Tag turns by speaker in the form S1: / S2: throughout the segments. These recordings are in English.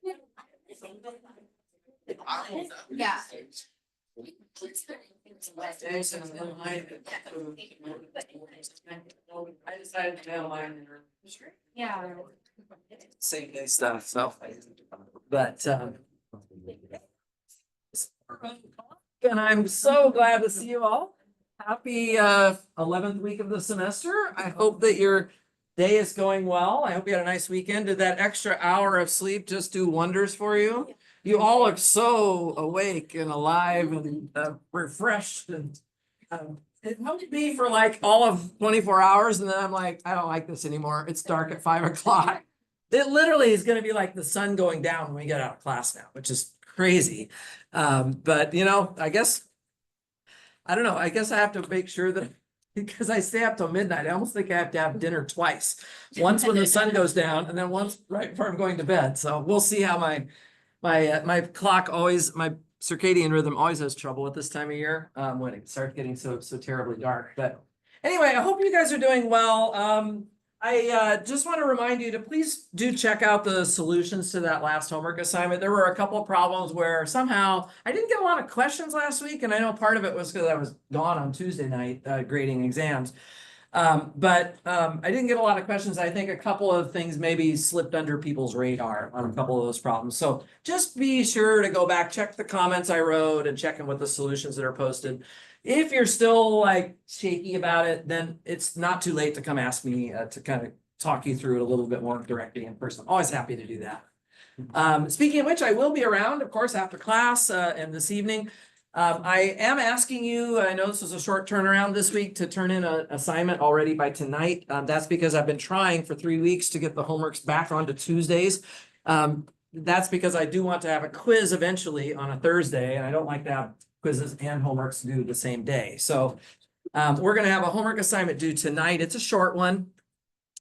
S1: Yeah.
S2: I decided to mail mine.
S1: Yeah.
S2: Same day stuff, so. But, and I'm so glad to see you all. Happy 11th week of the semester. I hope that your day is going well. I hope you had a nice weekend. Did that extra hour of sleep just do wonders for you? You all look so awake and alive and refreshed and it helped me for like all of 24 hours and then I'm like, I don't like this anymore. It's dark at 5 o'clock. It literally is going to be like the sun going down when we get out of class now, which is crazy. But you know, I don't know. I guess I have to make sure that because I stay up till midnight, I almost think I have to have dinner twice. Once when the sun goes down and then once right before I'm going to bed. So we'll see how my clock always, my circadian rhythm always has trouble at this time of year when it starts getting so terribly dark. But anyway, I hope you guys are doing well. I just want to remind you to please do check out the solutions to that last homework assignment. There were a couple of problems where somehow I didn't get a lot of questions last week, and I know part of it was because I was gone on Tuesday night grading exams. But I didn't get a lot of questions. I think a couple of things maybe slipped under people's radar on a couple of those problems. So just be sure to go back, check the comments I wrote and check in with the solutions that are posted. If you're still like shaky about it, then it's not too late to come ask me to kind of talk you through it a little bit more directly in person. I'm always happy to do that. Speaking of which, I will be around, of course, after class and this evening. I am asking you, I know this was a short turnaround this week to turn in an assignment already by tonight. That's because I've been trying for 3 weeks to get the homeworks back onto Tuesdays. That's because I do want to have a quiz eventually on a Thursday, and I don't like to have quizzes and homeworks due the same day. So we're going to have a homework assignment due tonight. It's a short one.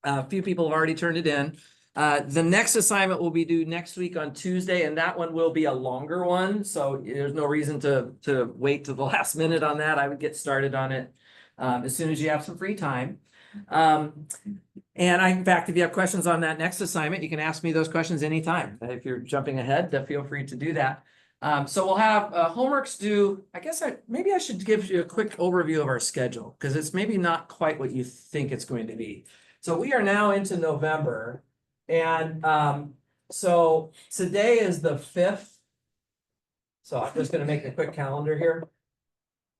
S2: A few people have already turned it in. The next assignment will be due next week on Tuesday, and that one will be a longer one. So there's no reason to wait to the last minute on that. I would get started on it as soon as you have some free time. In fact, if you have questions on that next assignment, you can ask me those questions anytime. If you're jumping ahead, feel free to do that. So we'll have homeworks due. I guess maybe I should give you a quick overview of our schedule because it's maybe not quite what you think it's going to be. So we are now into November. And so today is the 5th. So I'm just going to make a quick calendar here.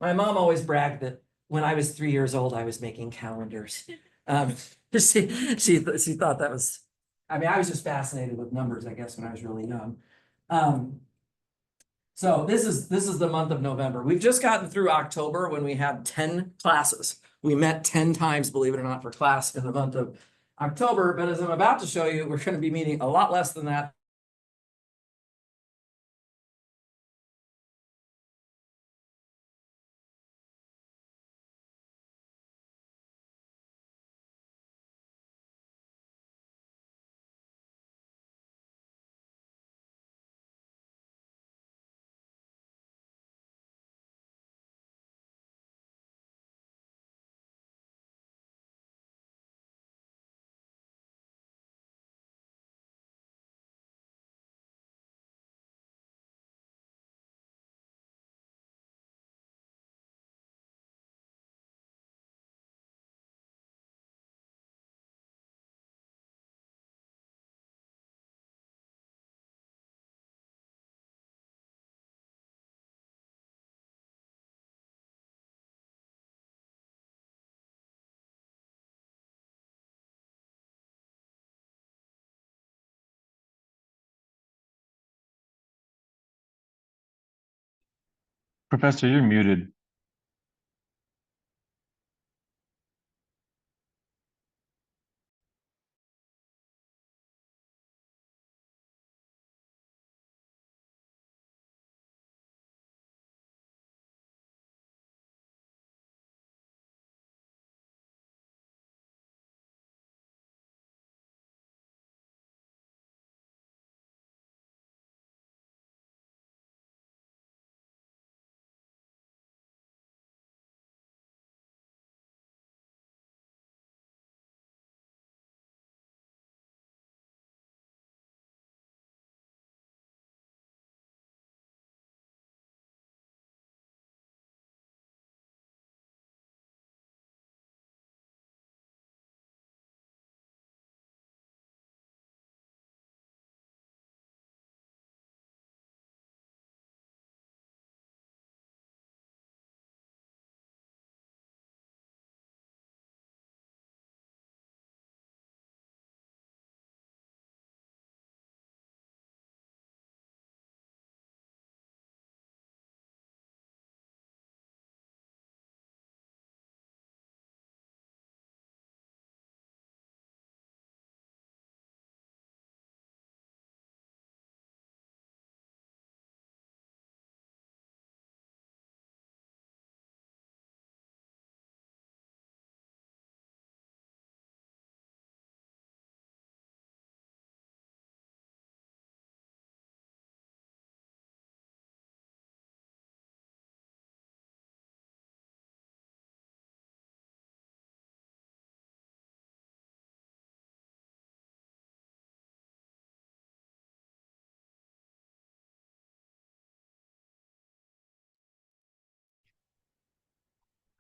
S2: My mom always bragged that when I was 3 years old, I was making calendars. She thought that was, I mean, I was just fascinated with numbers, I guess, when I was really young. So this is the month of November. We've just gotten through October when we had 10 classes. We met 10 times, believe it or not, for class in the month of October. But as I'm about to show you, we're going to be meeting a lot less than that
S3: Professor, you're muted.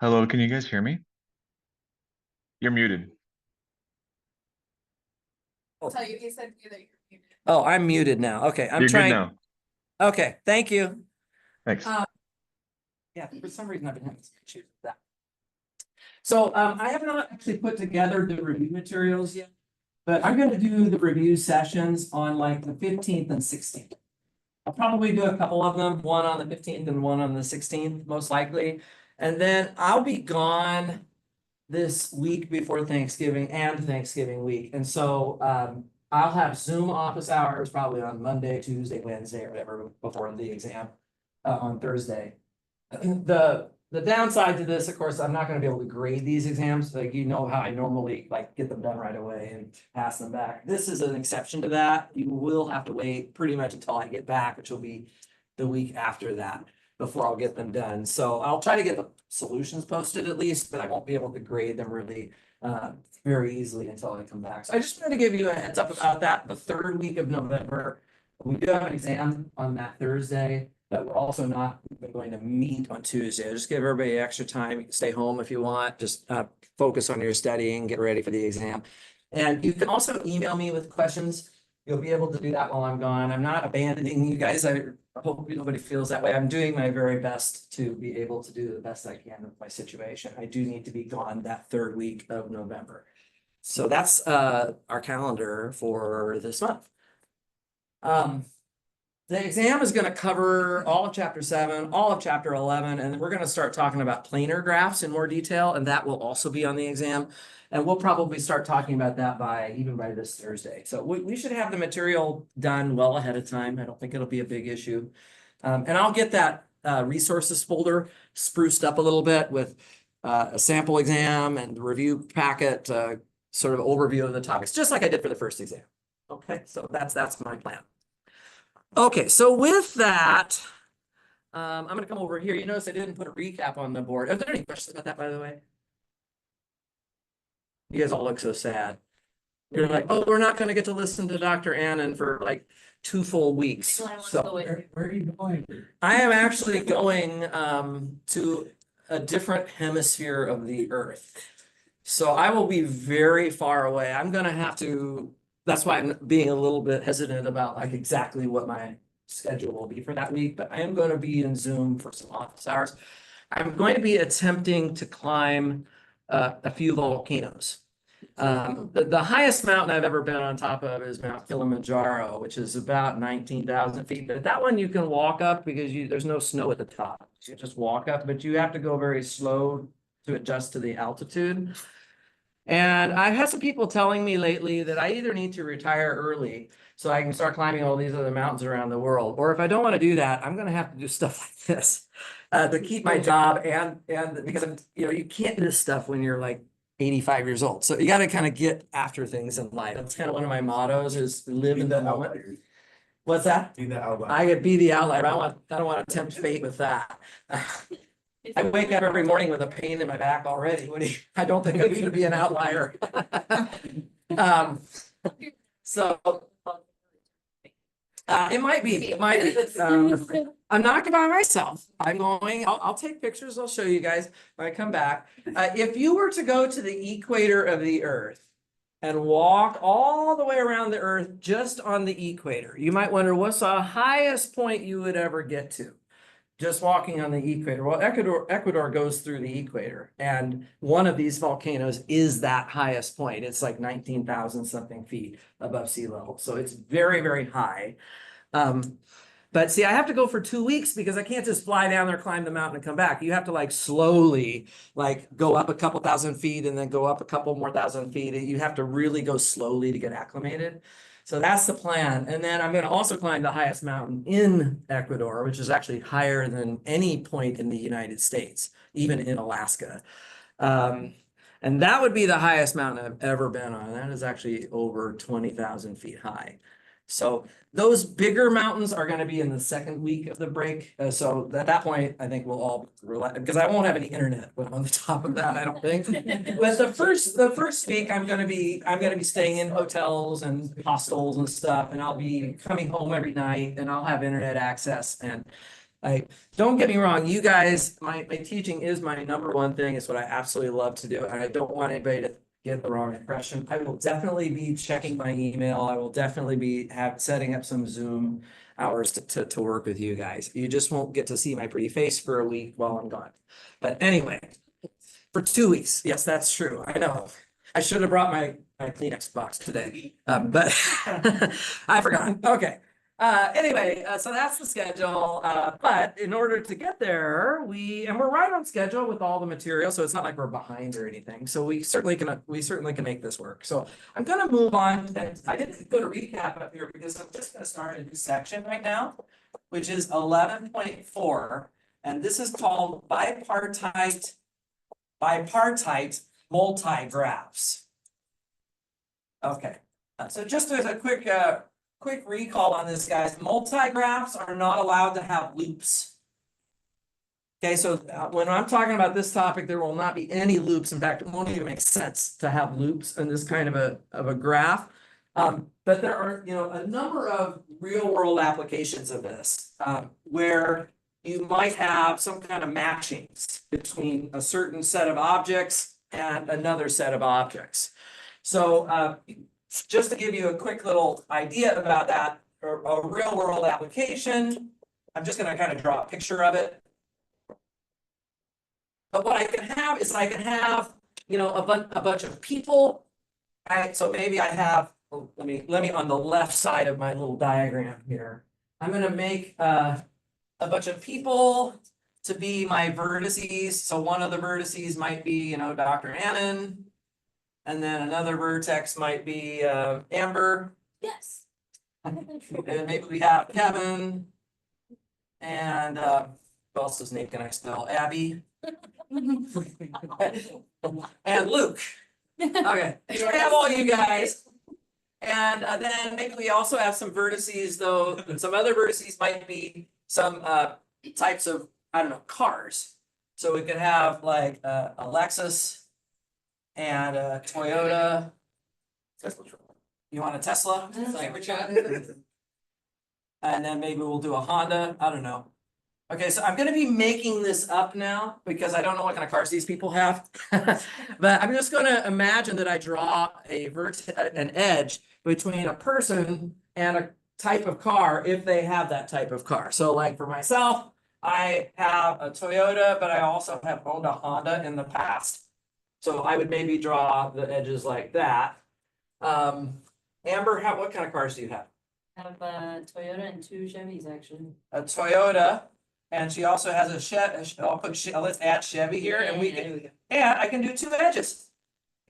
S3: Hello, can you guys hear me? You're muted.
S1: So you said that you're muted.
S2: Oh, I'm muted now. Okay, I'm
S3: You're good
S2: trying.
S3: now.
S2: Okay, thank you.
S3: Thanks.
S2: Yeah, for some reason I've been having some issues with that. So I have not actually put together the review materials yet, but I'm gonna do the review sessions on like the 15th and 16th. I'll probably do a couple of them, one on the 15th and one on the 16th, most likely. And then I'll be gone this week before Thanksgiving and Thanksgiving week. And so I'll have Zoom office hours probably on Monday, Tuesday, Wednesday, or whatever before the exam on Thursday. The downside to this, of course, I'm not gonna be able to grade these exams, like you know how I normally like get them done right away and pass them back. This is an exception to that. You will have to wait pretty much until I get back, which will be the week after that, before I'll get them done. So I'll try to get the solutions posted at least, but I won't be able to grade them really very easily until I come back. So I just wanted to give you a heads up about that. The third week of November, we do have an exam on that Thursday, but we're also not going to meet on Tuesday. Just give everybody extra time. You can stay home if you want, just focus on your studying, get ready for the exam. And you can also email me with questions. You'll be able to do that while I'm gone. I'm not abandoning you guys. I hope nobody feels that way. I'm doing my very best to be able to do the best I can with my situation. I do need to be gone that third week of November. So that's our calendar for this month. The exam is going to cover all of chapter 7, all of chapter 11, and we're going to start talking about planar graphs in more detail, and that will also be on the exam. And we'll probably start talking about that even by this Thursday. So we should have the material done well ahead of time. I don't think it'll be a big issue. And I'll get that resources folder spruced up a little bit with a sample exam and review packet, sort of overview of the topics, just like I did for the first exam. Okay, so that's my plan. Okay, so with that, I'm gonna come over here. You notice I didn't put a recap on the board. Are there any questions about that, by the way? You guys all look so sad. You're like, oh, we're not gonna get to listen to Dr. Annan for like 2 full weeks. So
S4: Where are you going?
S2: I am actually going to a different hemisphere of the earth. So I will be very far away. I'm gonna have to, that's why I'm being a little bit hesitant about like exactly what my schedule will be for that week, but I am going to be in Zoom for some office hours. I'm going to be attempting to climb a few volcanoes. The highest mountain I've ever been on top of is Mount Kilimanjaro, which is about 19,000 feet. But that one you can walk up because there's no snow at the top. You just walk up, but you have to go very slow to adjust to the altitude. And I've had some people telling me lately that I either need to retire early so I can start climbing all these other mountains around the world, or if I don't want to do that, I'm going to have to do stuff like this to keep my job and because you can't do this stuff when you're like 85 years old. So you got to kind of get after things in life. That's kind of one of my mottos is live in the moment. What's that?
S4: Be the outlier.
S2: I could be the outlier. I don't want to tempt fate with that. I wake up every morning with a pain in my back already. I don't think I'm going to be an outlier. So it might be. I'm not by myself. I'll take pictures. I'll show you guys when I come back. If you were to go to the equator of the Earth and walk all the way around the Earth just on the equator, you might wonder what's the highest point you would ever get to. Just walking on the equator. Well, Ecuador goes through the equator, and one of these volcanoes is that highest point. It's like 19,000 something feet above sea level. So it's very, very high. But see, I have to go for 2 weeks because I can't just fly down there, climb the mountain and come back. You have to like slowly like go up a couple thousand feet and then go up a couple more thousand feet. You have to really go slowly to get acclimated. So that's the plan. And then I'm going to also climb the highest mountain in Ecuador, which is actually higher than any point in the United States, even in Alaska. And that would be the highest mountain I've ever been on. That is actually over 20,000 feet high. So those bigger mountains are going to be in the second week of the break. So at that point, I think we'll all relax because I won't have any internet on the top of that, I don't think. But the first week, I'm going to be staying in hotels and hostels and stuff, and I'll be coming home every night, and I'll have internet access, and Don't get me wrong, you guys, my teaching is my number one thing. It's what I absolutely love to do. And I don't want anybody to get the wrong impression. I will definitely be checking my email. I will definitely be setting up some Zoom hours to work with you guys. You just won't get to see my pretty face for a week while I'm gone. But anyway, for 2 weeks. Yes, that's true. I know. I should have brought my Kleenex box today, but I forgot. Okay. Anyway, so that's the schedule. But in order to get there, we're right on schedule with all the material, so it's not like we're behind or anything. So we certainly can make this work. So I'm gonna move on. I didn't go to recap up here because I'm just gonna start a new section right now, which is 11.4, and this is called bipartite multigraphs. Okay, so just as a quick recall on this, guys, multigraphs are not allowed to have loops. Okay, so when I'm talking about this topic, there will not be any loops. In fact, it won't even make sense to have loops in this kind of a graph. But there are, a number of real world applications of this, where you might have some kind of matchings between a certain set of objects and another set of objects. So just to give you a quick little idea about that, a real world application, I'm just going to kind of draw a picture of it. But what I can have is I can have, a bunch of people. Right? So maybe I have, let me on the left side of my little diagram here. I'm going to make a bunch of people to be my vertices. So one of the vertices might be, Dr. Annan. And then another vertex might be Amber.
S1: Yes.
S2: And maybe we have Kevin. And who else's name can I spell? Abby. And Luke. Okay, so we have all you guys. And then maybe we also have some vertices, though. Some other vertices might be some types of, I don't know, cars. So we could have like a Lexus and a Toyota. You want a Tesla? And then maybe we'll do a Honda. I don't know. Okay, so I'm going to be making this up now because I don't know what kind of cars these people have. But I'm just going to imagine that I draw an edge between a person and a type of car if they have that type of car. So like for myself, I have a Toyota, but I also have owned a Honda in the past. So I would maybe draw the edges like that. Amber, what kind of cars do you have?
S4: I have a Toyota and 2 Chevys, actually.
S2: A Toyota, and she also has a Chevy. Let's add Chevy here, and I can do 2 edges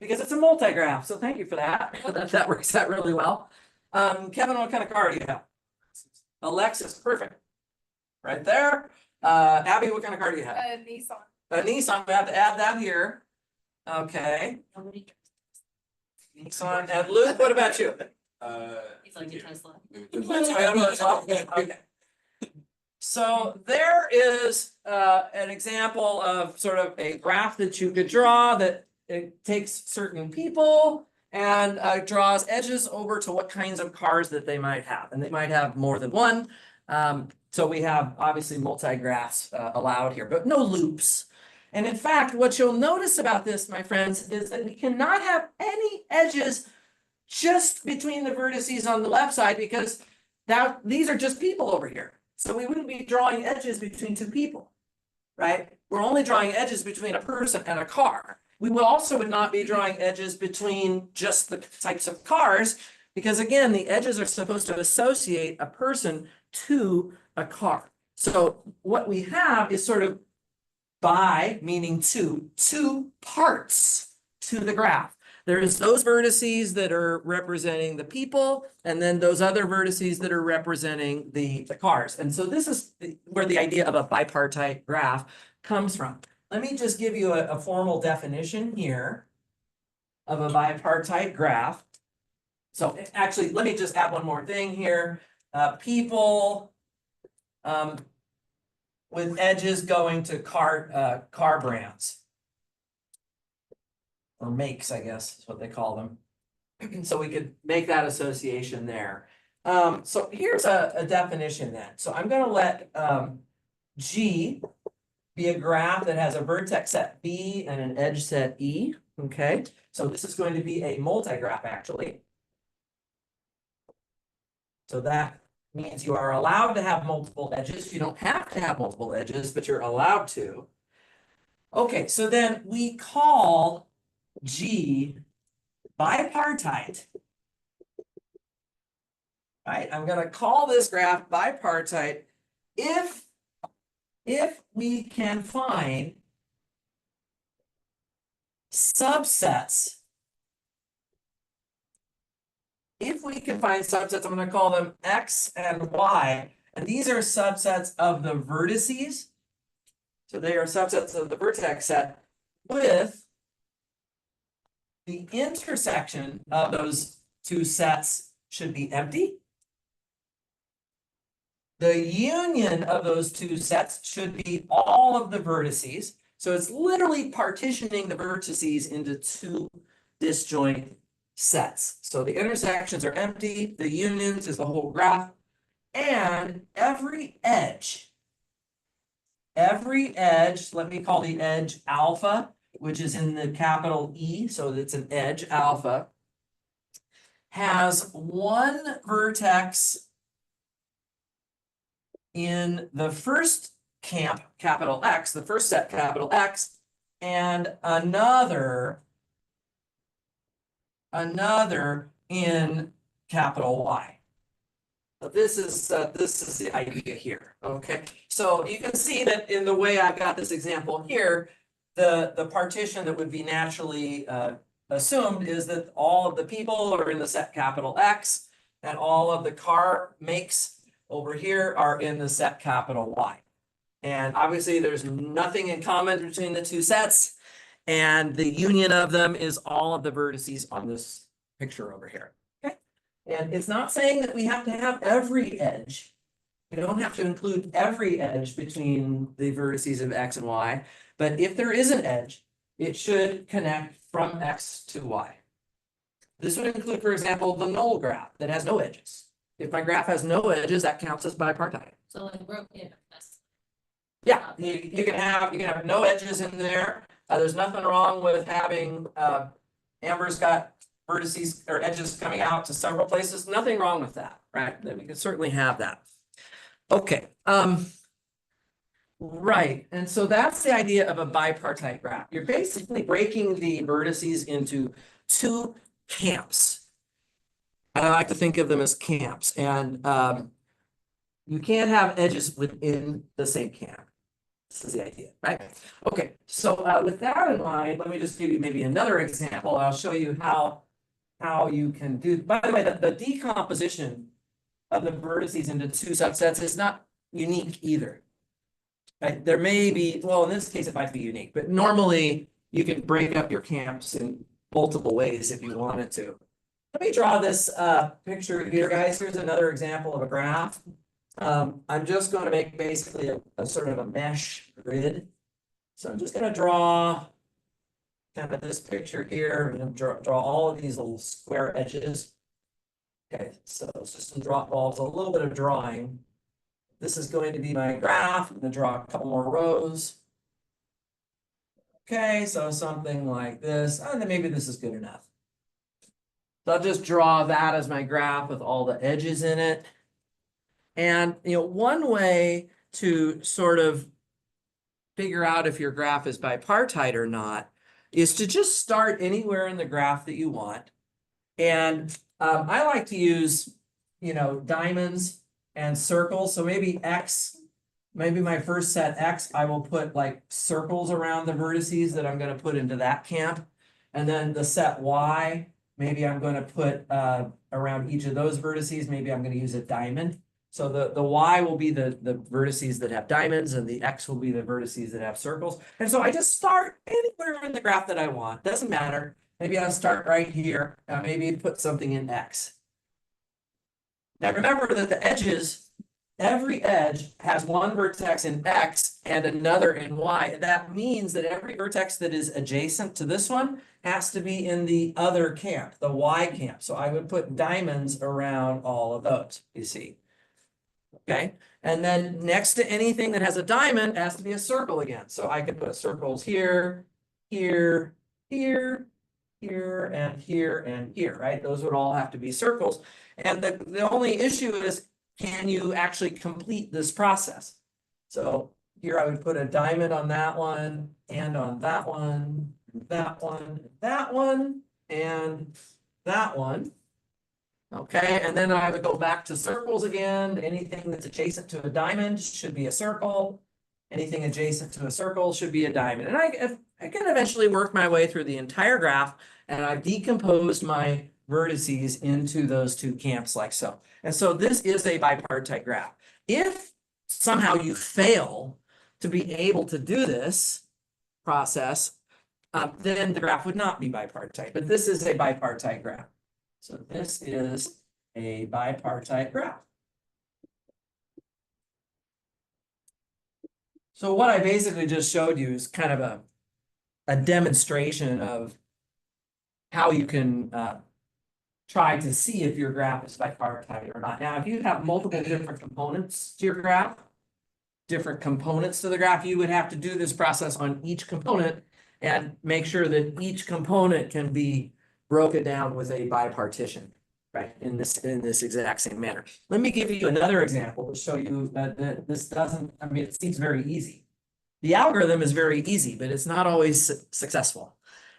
S2: because it's a multigraph. So thank you for that. That works out really well. Kevin, what kind of car do you have? A Lexus, perfect. Right there. Abby, what kind of car do you have?
S1: A Nissan.
S2: A Nissan. We have to add that here. Okay.
S4: Nobody
S2: Nissan. And Luke, what about you?
S4: He's like a Tesla.
S2: Okay. So there is an example of sort of a graph that you could draw that it takes certain people and draws edges over to what kinds of cars that they might have. And they might have more than one. So we have obviously multi-graphs allowed here, but no loops. And in fact, what you'll notice about this, my friends, is that we cannot have any edges just between the vertices on the left side because these are just people over here. So we wouldn't be drawing edges between 2 people, right? We're only drawing edges between a person and a car. We would also not be drawing edges between just the types of cars because again, the edges are supposed to associate a person to a car. So what we have is sort of meaning two parts to the graph. There's those vertices that are representing the people, and then those other vertices that are representing the cars. And so this is where the idea of a bipartite graph comes from. Let me just give you a formal definition here of a bipartite graph. So actually, let me just add one more thing here. People with edges going to car brands. Or makes, I guess, is what they call them. So we could make that association there. So here's a definition then. So I'm going to let G be a graph that has a vertex set B and an edge set E, okay? So this is going to be a multigraph actually. So that means you are allowed to have multiple edges. You don't have to have multiple edges, but you're allowed to. Okay, so then we call G bipartite. Right, I'm gonna call this graph bipartite if we can find subsets. If we can find subsets, I'm gonna call them X and Y, and these are subsets of the vertices. So they are subsets of the vertex set with the intersection of those two sets should be empty. The union of those two sets should be all of the vertices. So it's literally partitioning the vertices into two disjoint sets. So the intersections are empty, the unions is the whole graph, and every edge, let me call the edge alpha, which is in the capital E, so it's an edge alpha, has one vertex in the first camp, capital X, the first set, capital X, and another in capital Y. So this is the idea here, okay? So you can see that in the way I've got this example here, the partition that would be naturally assumed is that all of the people are in the set capital X, and all of the car makes over here are in the set capital Y. And obviously there's nothing in common between the two sets, and the union of them is all of the vertices on this picture over here, okay? And it's not saying that we have to have every edge. We don't have to include every edge between the vertices of X and Y, but if there is an edge, it should connect from X to Y. This would include, for example, the null graph that has no edges. If my graph has no edges, that counts as bipartite.
S4: So like we're okay with this.
S2: Yeah, you can have no edges in there. There's nothing wrong with having, Amber's got vertices or edges coming out to several places. Nothing wrong with that, right? Then we can certainly have that. Okay, right. And so that's the idea of a bipartite graph. You're basically breaking the vertices into two camps. I like to think of them as camps, and you can't have edges within the same camp. This is the idea, right? Okay, so with that in mind, let me just give you maybe another example. I'll show you how you can do. By the way, the decomposition of the vertices into two subsets is not unique either. Right? There may be, well, in this case, it might be unique, but normally you can break up your camps in multiple ways if you wanted to. Let me draw this picture here, guys. Here's another example of a graph. I'm just going to make basically a sort of a mesh grid. So I'm just going to draw kind of this picture here and draw all of these little square edges. Okay, so it's just some drop balls, a little bit of drawing. This is going to be my graph. I'm going to draw a couple more rows. Okay, so something like this, and then maybe this is good enough. So I'll just draw that as my graph with all the edges in it. And, one way to sort of figure out if your graph is bipartite or not is to just start anywhere in the graph that you want. And I like to use, diamonds and circles. So maybe X, maybe my first set X, I will put like circles around the vertices that I'm going to put into that camp. And then the set Y, maybe I'm going to put around each of those vertices, maybe I'm going to use a diamond. So the Y will be the vertices that have diamonds, and the X will be the vertices that have circles. And so I just start anywhere in the graph that I want. Doesn't matter. Maybe I'll start right here. Maybe put something in X. Now remember that the edges, every edge has one vertex in X and another in Y. That means that every vertex that is adjacent to this one has to be in the other camp, the Y camp. So I would put diamonds around all of those, you see. Okay, and then next to anything that has a diamond has to be a circle again. So I could put circles here, here, here, here, and here, and here, right? Those would all have to be circles. And the only issue is, can you actually complete this process? So here I would put a diamond on that one, and on that one, that one, that one, and that one. Okay, and then I would go back to circles again. Anything that's adjacent to a diamond should be a circle. Anything adjacent to a circle should be a diamond. And I can eventually work my way through the entire graph, and I've decomposed my vertices into those two camps like so. And so this is a bipartite graph. If somehow you fail to be able to do this process, then the graph would not be bipartite, but this is a bipartite graph. So this is a bipartite graph. So what I basically just showed you is kind of a demonstration of how you can try to see if your graph is bipartite or not. Now, if you have multiple different components to your graph, different components to the graph, you would have to do this process on each component and make sure that each component can be broken down with a bipartition, right? In this exact same manner. Let me give you another example to show you that this doesn't, I mean, it seems very easy. The algorithm is very easy, but it's not always successful,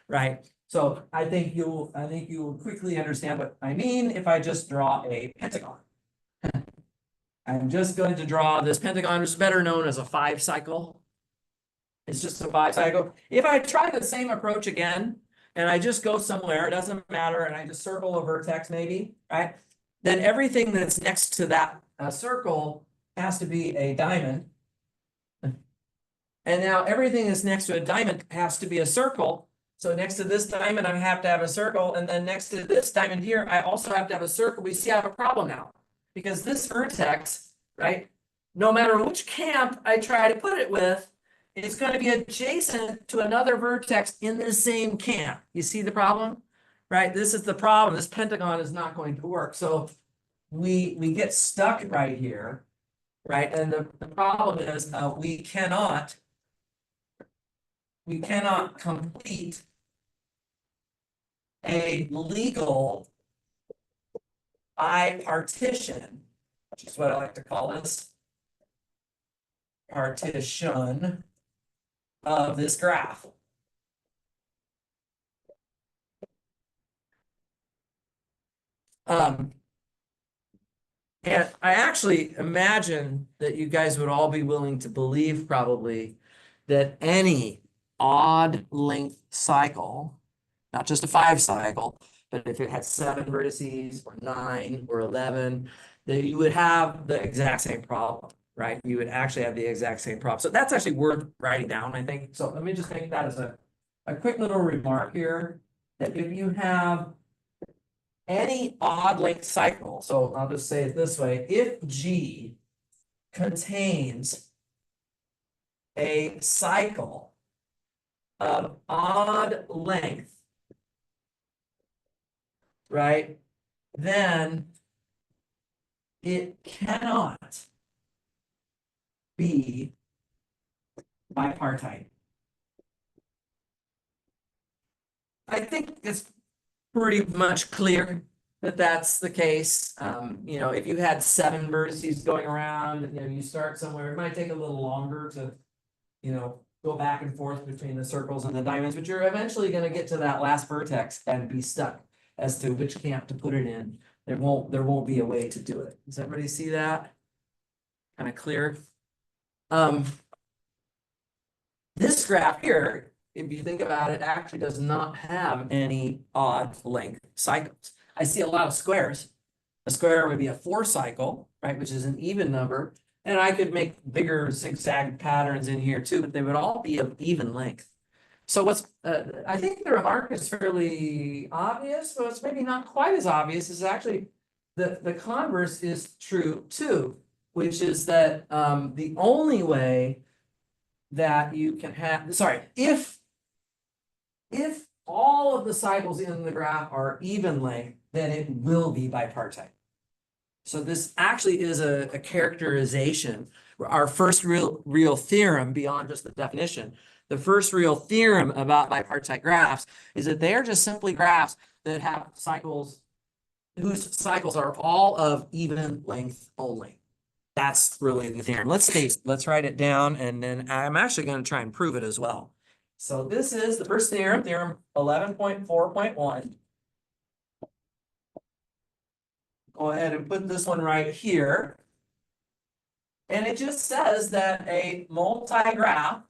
S2: right? So I think you will quickly understand what I mean if I just draw a pentagon. I'm just going to draw this pentagon, which is better known as a 5-cycle. It's just a 5-cycle. If I try the same approach again, and I just go somewhere, it doesn't matter, and I just circle a vertex maybe, right? Then everything that's next to that circle has to be a diamond. And now everything that's next to a diamond has to be a circle. So next to this diamond, I have to have a circle, and then next to this diamond here, I also have to have a circle. We see I have a problem now. Because this vertex, right, no matter which camp I try to put it with, it's going to be adjacent to another vertex in the same camp. You see the problem? Right? This is the problem. This pentagon is not going to work. So we get stuck right here, right? And the problem is we cannot complete a legal bipartition, which is what I like to call this, partition of this graph. And I actually imagine that you guys would all be willing to believe probably that any odd length cycle, not just a 5-cycle, but if it had 7 vertices or 9 or 11, then you would have the exact same problem, right? You would actually have the exact same problem. So that's actually worth writing down, I think. So let me just make that as a quick little remark here, that if you have any odd length cycle, so I'll just say it this way, if G contains a cycle of odd length, right, then it cannot be bipartite. I think it's pretty much clear that that's the case. You know, if you had 7 vertices going around, you know, you start somewhere, it might take a little longer to, you know, go back and forth between the circles and the diamonds, but you're eventually going to get to that last vertex and be stuck as to which camp to put it in. There won't be a way to do it. Does everybody see that? Kind of clear. This graph here, if you think about it, actually does not have any odd length cycles. I see a lot of squares. A square would be a 4-cycle, right, which is an even number. And I could make bigger zigzag patterns in here too, but they would all be of even length. So what's, I think the remark is fairly obvious, but it's maybe not quite as obvious. Is actually the converse is true too, which is that the only way that you can have, sorry, if all of the cycles in the graph are even length, then it will be bipartite. So this actually is a characterization, our first real theorem beyond just the definition. The first real theorem about bipartite graphs is that they are just simply graphs that have cycles whose cycles are all of even length only. That's really the theorem. Let's write it down, and then I'm actually going to try and prove it as well. So this is the first theorem, theorem 11.4.1. Go ahead and put this one right here. And it just says that a multigraph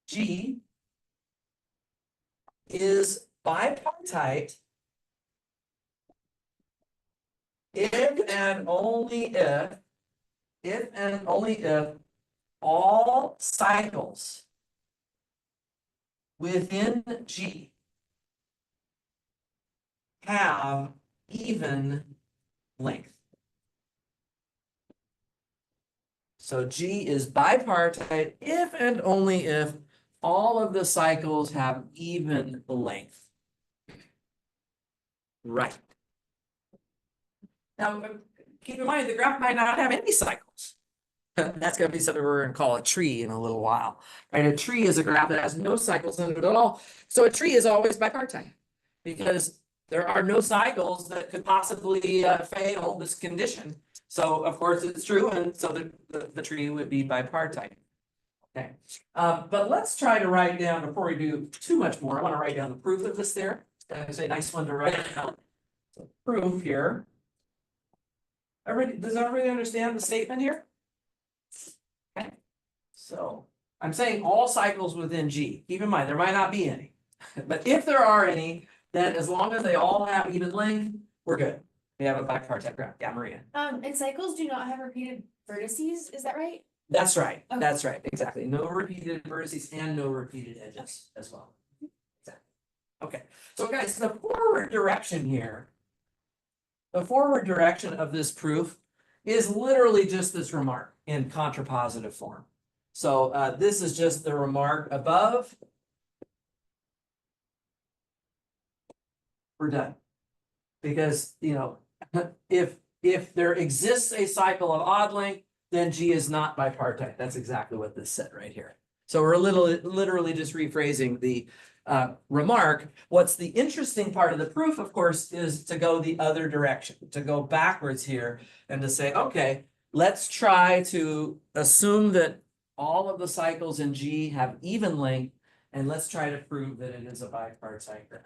S2: G is bipartite if and only if all cycles within G have even length. So G is bipartite if and only if all of the cycles have even length. Right. Now, keep in mind, the graph might not have any cycles. That's going to be something we're going to call a tree in a little while. Right? A tree is a graph that has no cycles in it at all. So a tree is always bipartite because there are no cycles that could possibly fail this condition. So of course it's true, and so the tree would be bipartite. Okay, but let's try to write down, before we do too much more, I want to write down the proof of this there. It's a nice one to write down. So proof here. Does everybody understand the statement here? Okay, so I'm saying all cycles within G. Keep in mind, there might not be any, but if there are any, then as long as they all have even length, we're good. We have a bipartite graph. Yeah, Maria.
S1: And cycles do not have repeated vertices, is that right?
S2: That's right.
S1: Okay.
S2: That's right. Exactly. No repeated vertices and no repeated edges as well. Exactly. Okay. So guys, the forward direction here, the forward direction of this proof is literally just this remark in contrapositive form. So this is just the remark above. We're done. Because, you know, if there exists a cycle of odd length, then G is not bipartite. That's exactly what this said right here. So we're literally just rephrasing the remark. What's the interesting part of the proof, of course, is to go the other direction, to go backwards here and to say, okay, let's try to assume that all of the cycles in G have even length, and let's try to prove that it is a bipartite graph.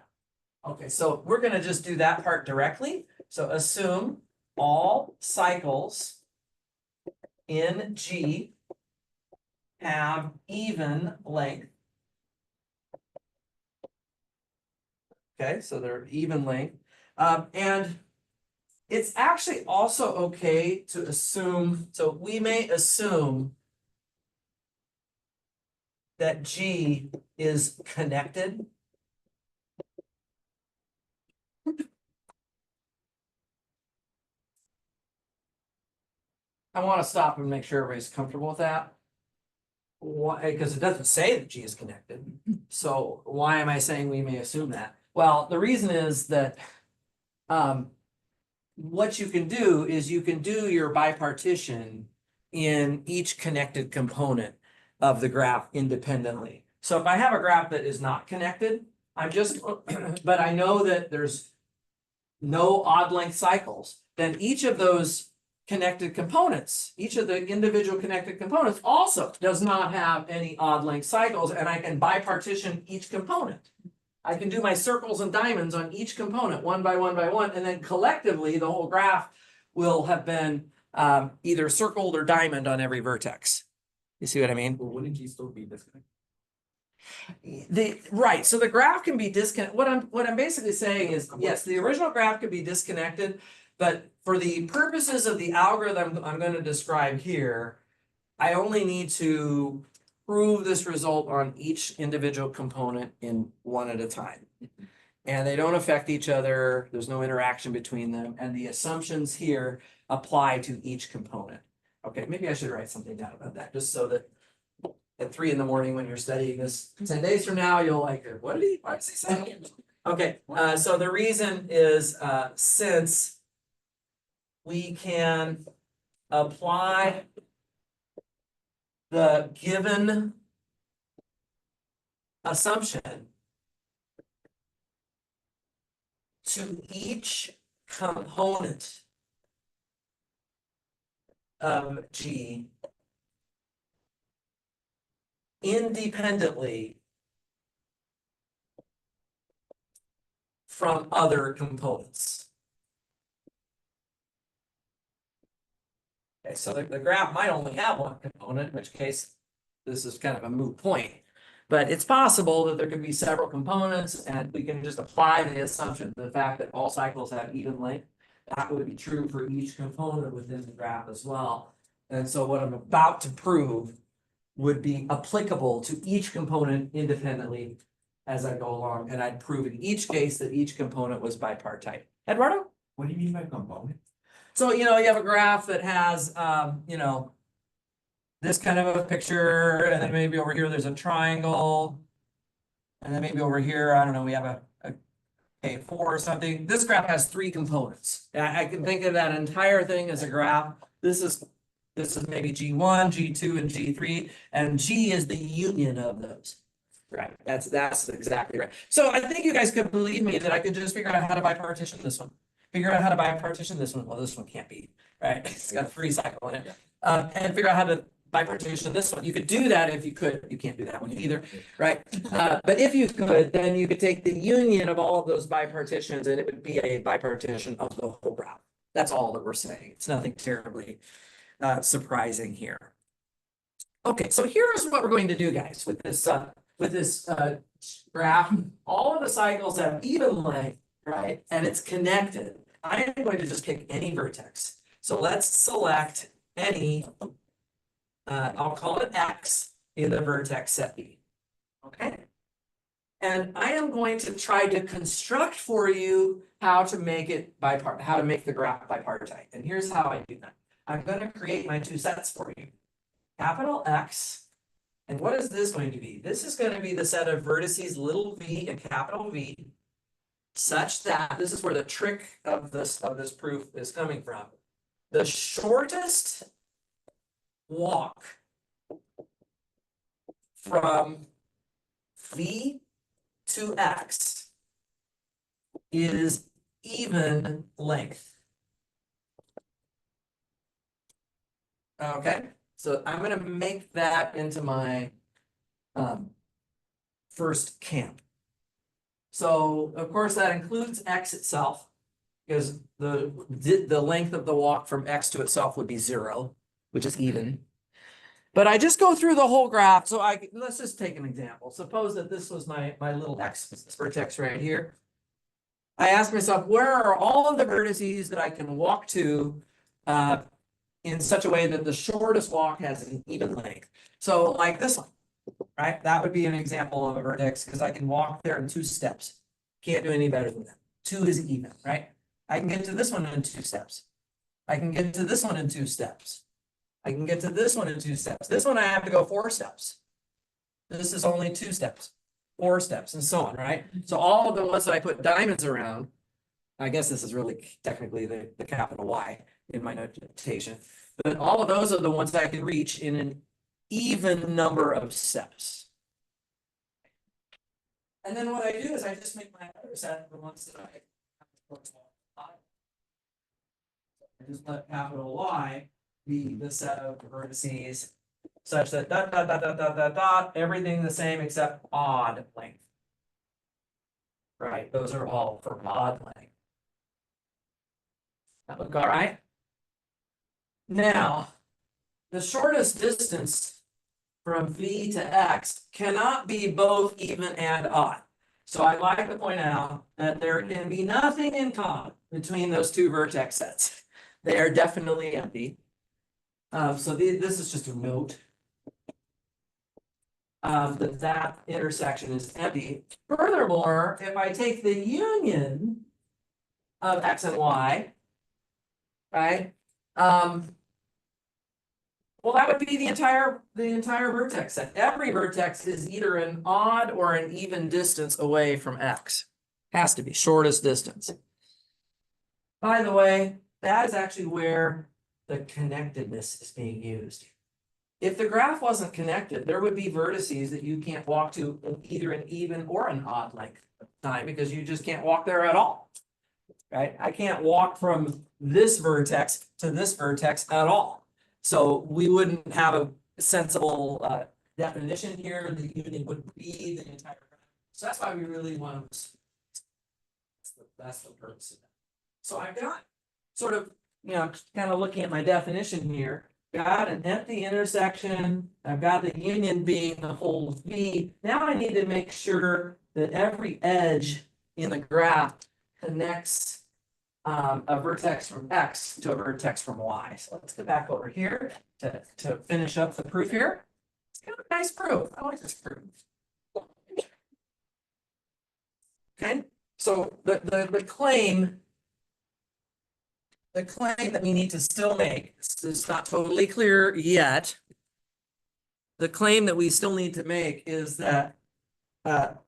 S2: Okay, so we're going to just do that part directly. So assume all cycles in G have even length. Okay, so they're even length. And it's actually also okay to assume, so we may assume that G is connected. I want to stop and make sure everybody's comfortable with that. Why? Because it doesn't say that G is connected. So why am I saying we may assume that? Well, the reason is that what you can do is you can do your bipartition in each connected component of the graph independently. So if I have a graph that is not connected, but I know that there's no odd length cycles, then each of those connected components, each of the individual connected components also does not have any odd length cycles, and I can bipartition each component. I can do my circles and diamonds on each component one by one by one, and then collectively the whole graph will have been either circled or diamond on every vertex. You see what I mean?
S3: Well, wouldn't G still be disconnected?
S2: Right, so the graph can be disconnected. What I'm basically saying is, yes, the original graph could be disconnected, but for the purposes of the algorithm I'm going to describe here, I only need to prove this result on each individual component in one at a time. And they don't affect each other. There's no interaction between them. And the assumptions here apply to each component. Okay, maybe I should write something down about that, just so that at 3 a.m. when you're studying this 10 days from now, you'll like, why is he saying? Okay, so the reason is since we can apply the given assumption to each component of G independently from other components. Okay, so the graph might only have one component, in which case this is kind of a moot point. But it's possible that there could be several components, and we can just apply the assumption, the fact that all cycles have even length. That would be true for each component within the graph as well. And so what I'm about to prove would be applicable to each component independently as I go along, and I'd prove in each case that each component was bipartite. Eduardo?
S5: What do you mean by component?
S2: So, you have a graph that has, this kind of a picture, and then maybe over here, there's a triangle. And then maybe over here, I don't know, we have a K4 or something. This graph has three components. I can think of that entire thing as a graph. This is maybe G1, G2, and G3, and G is the union of those. Right, that's exactly right. So I think you guys could believe me that I could just figure out how to bipartition this one. Figure out how to bipartition this one. Well, this one can't be, right? It's got a free cycle in it. And figure out how to bipartition this one. You could do that if you could. You can't do that one either, right? But if you could, then you could take the union of all of those bipartitions and it would be a bipartition of the whole graph. That's all that we're saying. It's nothing terribly surprising here. Okay, so here's what we're going to do, guys, with this graph. All of the cycles have even length, right? And it's connected. I am going to just pick any vertex. So let's select any, I'll call it X in the vertex set B. Okay. And I am going to try to construct for you how to make it how to make the graph bipartite. And here's how I do that. I'm going to create my two sets for you. Capital X. And what is this going to be? This is going to be the set of vertices little v and capital V, such that this is where the trick of this proof is coming from. The shortest walk from V to X is even length. Okay, so I'm going to make that into my first camp. So of course that includes X itself, because the length of the walk from X to itself would be 0, which is even. But I just go through the whole graph. So let's just take an example. Suppose that this was my little X vertex right here. I ask myself, where are all of the vertices that I can walk to in such a way that the shortest walk has an even length? So like this one, right? That would be an example of a vertex because I can walk there in 2 steps. Can't do any better than that. 2 is even, right? I can get to this one in 2 steps. I can get to this one in 2 steps. I can get to this one in 2 steps. This one I have to go 4 steps. This is only 2 steps, 4 steps, and so on, right? So all of the ones that I put diamonds around, I guess this is really technically the capital Y in my notation, but all of those are the ones that I can reach in an even number of steps. And then what I do is I just make my other set of the ones that I just let capital Y be the set of vertices such that dot, dot, dot, dot, dot, dot, dot, everything the same except odd length. Right, those are all for odd length. That look all right? Now, the shortest distance from V to X cannot be both even and odd. So I'd like to point out that there can be nothing in common between those 2 vertex sets. They are definitely empty. So this is just a note that intersection is empty. Furthermore, if I take the union of X and Y, right? Well, that would be the entire vertex set. Every vertex is either an odd or an even distance away from X. Has to be shortest distance. By the way, that is actually where the connectedness is being used. If the graph wasn't connected, there would be vertices that you can't walk to in either an even or an odd length of time because you just can't walk there at all. Right? I can't walk from this vertex to this vertex at all. So we wouldn't have a sensible definition here. The union would be the entire graph. So that's why we really want to. That's the purpose of that. So I've got sort of, kind of looking at my definition here. Got an empty intersection. I've got the union being the whole V. Now I need to make sure that every edge in the graph connects a vertex from X to a vertex from Y. So let's go back over here to finish up the proof here. It's kind of a nice proof. I like this proof. Okay, so the claim that we need to still make, this is not totally clear yet. The claim that we still need to make is that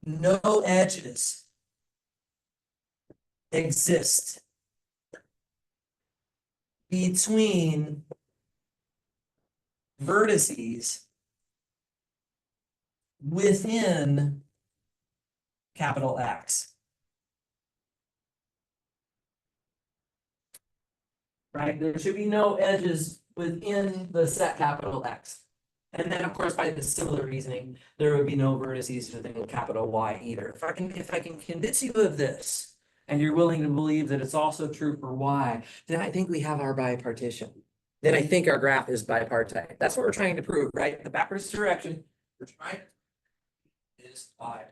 S2: no edges exist between vertices within capital X. Right? There should be no edges within the set capital X. And then, of course, by the similar reasoning, there would be no vertices within capital Y either. If I can convince you of this, and you're willing to believe that it's also true for Y, then I think we have our bipartition. Then I think our graph is bipartite. That's what we're trying to prove, right? The backwards direction we're trying is Y.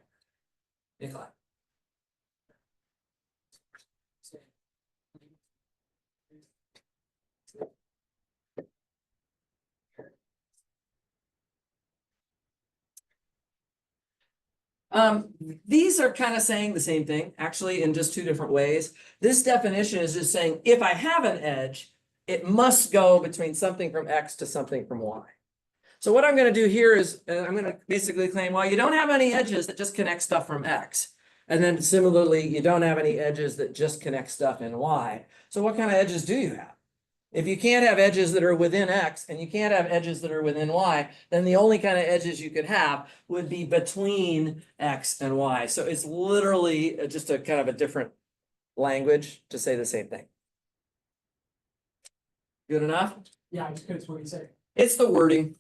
S2: Incline. These are kind of saying the same thing, actually, in just two different ways. This definition is just saying, if I have an edge, it must go between something from X to something from Y. So what I'm going to do here is, I'm going to basically claim, well, you don't have any edges that just connect stuff from X. And then similarly, you don't have any edges that just connect stuff in Y. So what kind of edges do you have? If you can't have edges that are within X and you can't have edges that are within Y, then the only kind of edges you could have would be between X and Y. So it's literally just a kind of a different language to say the same thing. Good enough?
S5: Yeah, it's good, it's what you say.
S2: It's the wording.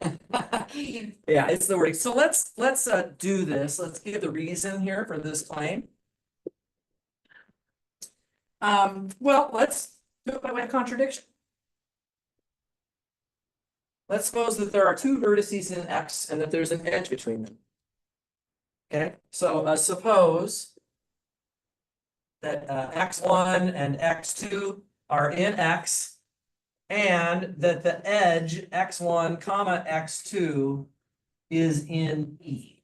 S2: Yeah, it's the wording. So let's do this. Let's give the reason here for this claim. Well, let's do it by way of contradiction. Let's suppose that there are two vertices in X and that there's an edge between them. Okay, so suppose that X1 and X2 are in X and that the edge X1 comma X2 is in E.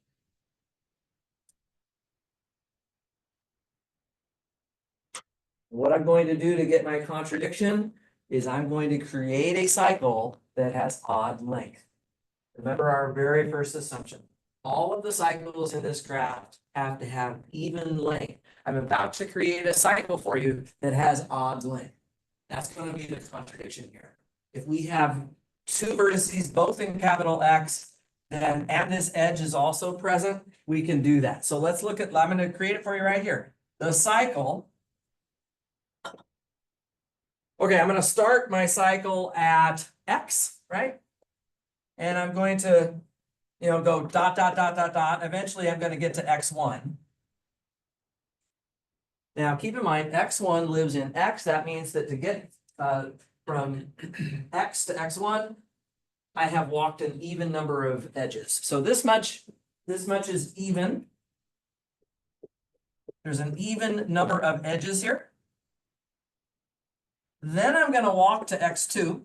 S2: What I'm going to do to get my contradiction is I'm going to create a cycle that has odd length. Remember our very first assumption. All of the cycles in this graph have to have even length. I'm about to create a cycle for you that has odd length. That's going to be the contradiction here. If we have two vertices, both in capital X, then and this edge is also present, we can do that. So let's look at, I'm going to create it for you right here. The cycle. Okay, I'm going to start my cycle at X, right? And I'm going to, go dot, dot, dot, dot, dot. Eventually, I'm going to get to X1. Now, keep in mind, X1 lives in X. That means that to get from X to X1, I have walked an even number of edges. So this much is even. There's an even number of edges here. Then I'm going to walk to X2,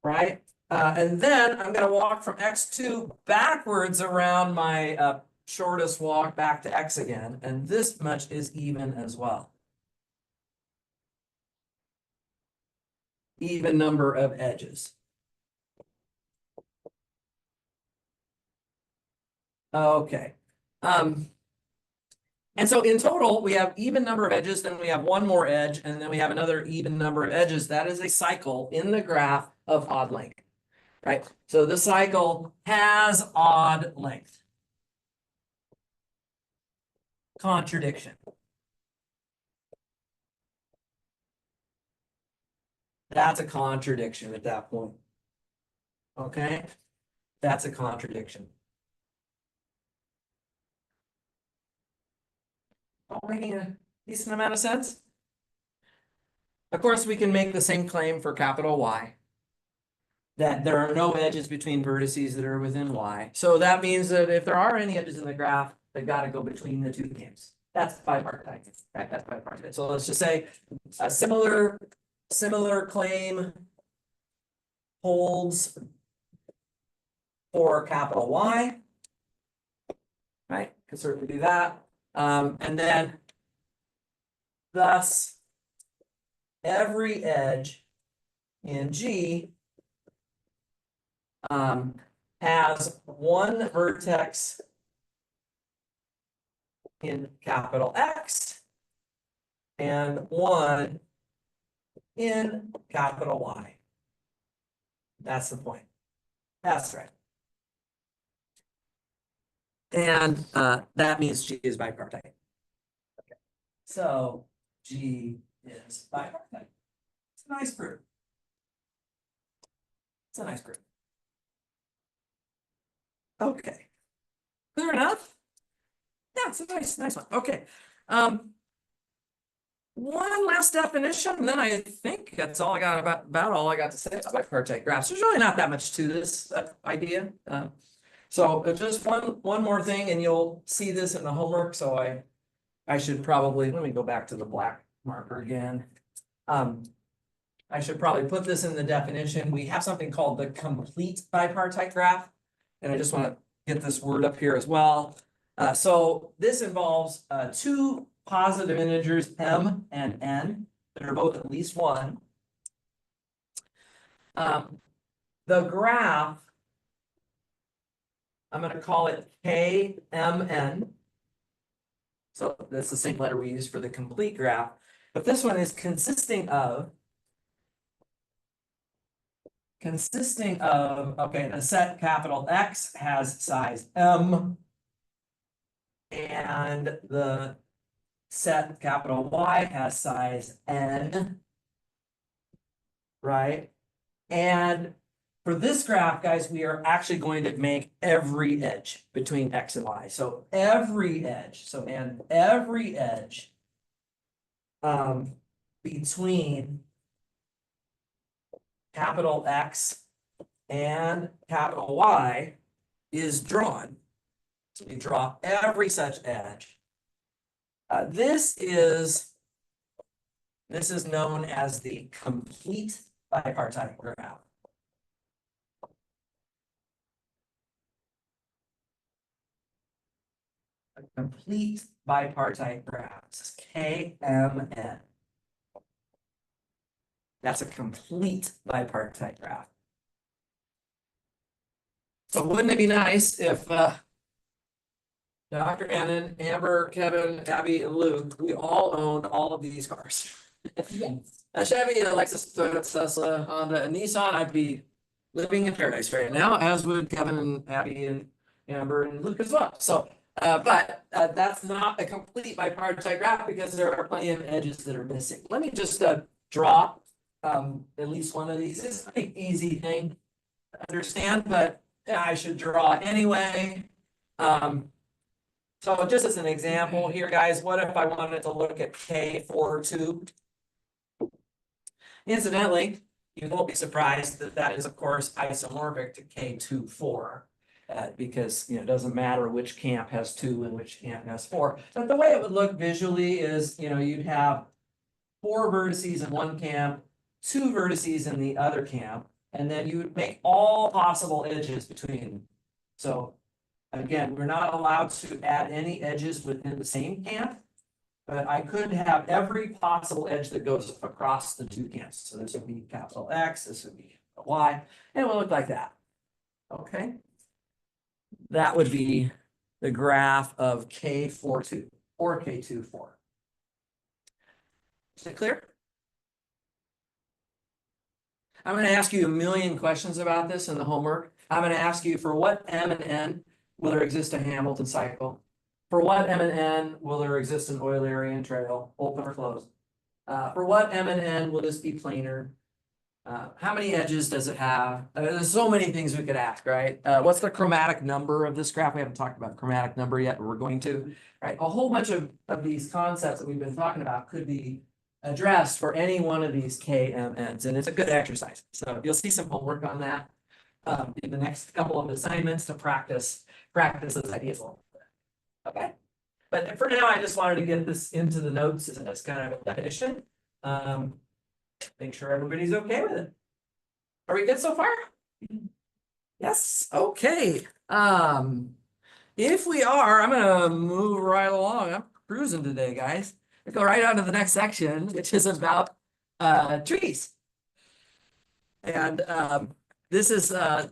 S2: right? And then I'm going to walk from X2 backwards around my shortest walk back to X again. And this much is even as well. Even number of edges. Okay. And so in total, we have even number of edges, then we have one more edge, and then we have another even number of edges. That is a cycle in the graph of odd length. Right? So the cycle has odd length. Contradiction. That's a contradiction at that point. Okay? That's a contradiction. All making a decent amount of sense? Of course, we can make the same claim for capital Y. That there are no edges between vertices that are within Y. So that means that if there are any edges in the graph, they've got to go between the two camps. That's bipartite, right? That's bipartite. So let's just say a similar claim holds for capital Y. Right? Can certainly do that. And then thus every edge in G has one vertex in capital X and one in capital Y. That's the point. That's right. And that means G is bipartite. Okay. So G is bipartite. It's a nice proof. It's a nice proof. Okay. Clear enough? Yeah, it's a nice one. Okay. One last definition, and then I think that's all I got about all I got to say about bipartite graphs. There's really not that much to this idea. So just one more thing, and you'll see this in the homework. So I should probably, let me go back to the black marker again. I should probably put this in the definition. We have something called the complete bipartite graph. And I just want to get this word up here as well. So this involves two positive integers, m and n, that are both at least one. The graph, I'm going to call it KMN. So that's the same letter we use for the complete graph. But this one is consisting of, okay, the set capital X has size M. And the set capital Y has size N. Right? And for this graph, guys, we are actually going to make every edge between X and Y. So every edge, and every edge between capital X and capital Y is drawn. So we draw every such edge. This is known as the complete bipartite graph. A complete bipartite graph. This is KMN. That's a complete bipartite graph. So wouldn't it be nice if Dr. Annan, Amber, Kevin, Abby, and Luke, we all owned all of these cars?
S4: Yes.
S2: A Chevy, a Lexus, Toyota, Tesla, Honda, and Nissan, I'd be living in paradise right now, as would Kevin and Abby and Amber and Luke as well. So, but that's not a complete bipartite graph because there are plenty of edges that are missing. Let me just draw at least one of these. It's an easy thing to understand, but I should draw anyway. So just as an example here, guys, what if I wanted to look at K42? Incidentally, you won't be surprised that that is, of course, isomorphic to K24. Because it doesn't matter which camp has 2 and which camp has 4. But the way it would look visually is, you'd have 4 vertices in one camp, 2 vertices in the other camp, and then you would make all possible edges between them. So again, we're not allowed to add any edges within the same camp, but I could have every possible edge that goes across the 2 camps. So this would be capital X, this would be a Y, and it will look like that. Okay. That would be the graph of K42. or K2 for. Is it clear? I'm going to ask you a million questions about this in the homework. I'm going to ask you, for what M and N will there exist a Hamilton cycle? For what M and N will there exist an Eulerian trail, open or closed? For what M and N will this be planar? How many edges does it have? There's so many things we could ask, right? What's the chromatic number of this graph? We haven't talked about the chromatic number yet, but we're going to, right? A whole bunch of these concepts that we've been talking about could be addressed for any one of these KMNs, and it's a good exercise. So you'll see some homework on that in the next couple of assignments to practice those ideas a little bit. Okay, but for now, I just wanted to get this into the notes as kind of a definition. Make sure everybody's okay with it. Are we good so far? Yes, okay. If we are, I'm gonna move right along. I'm cruising today, guys. We go right on to the next section, which is about trees. And this is a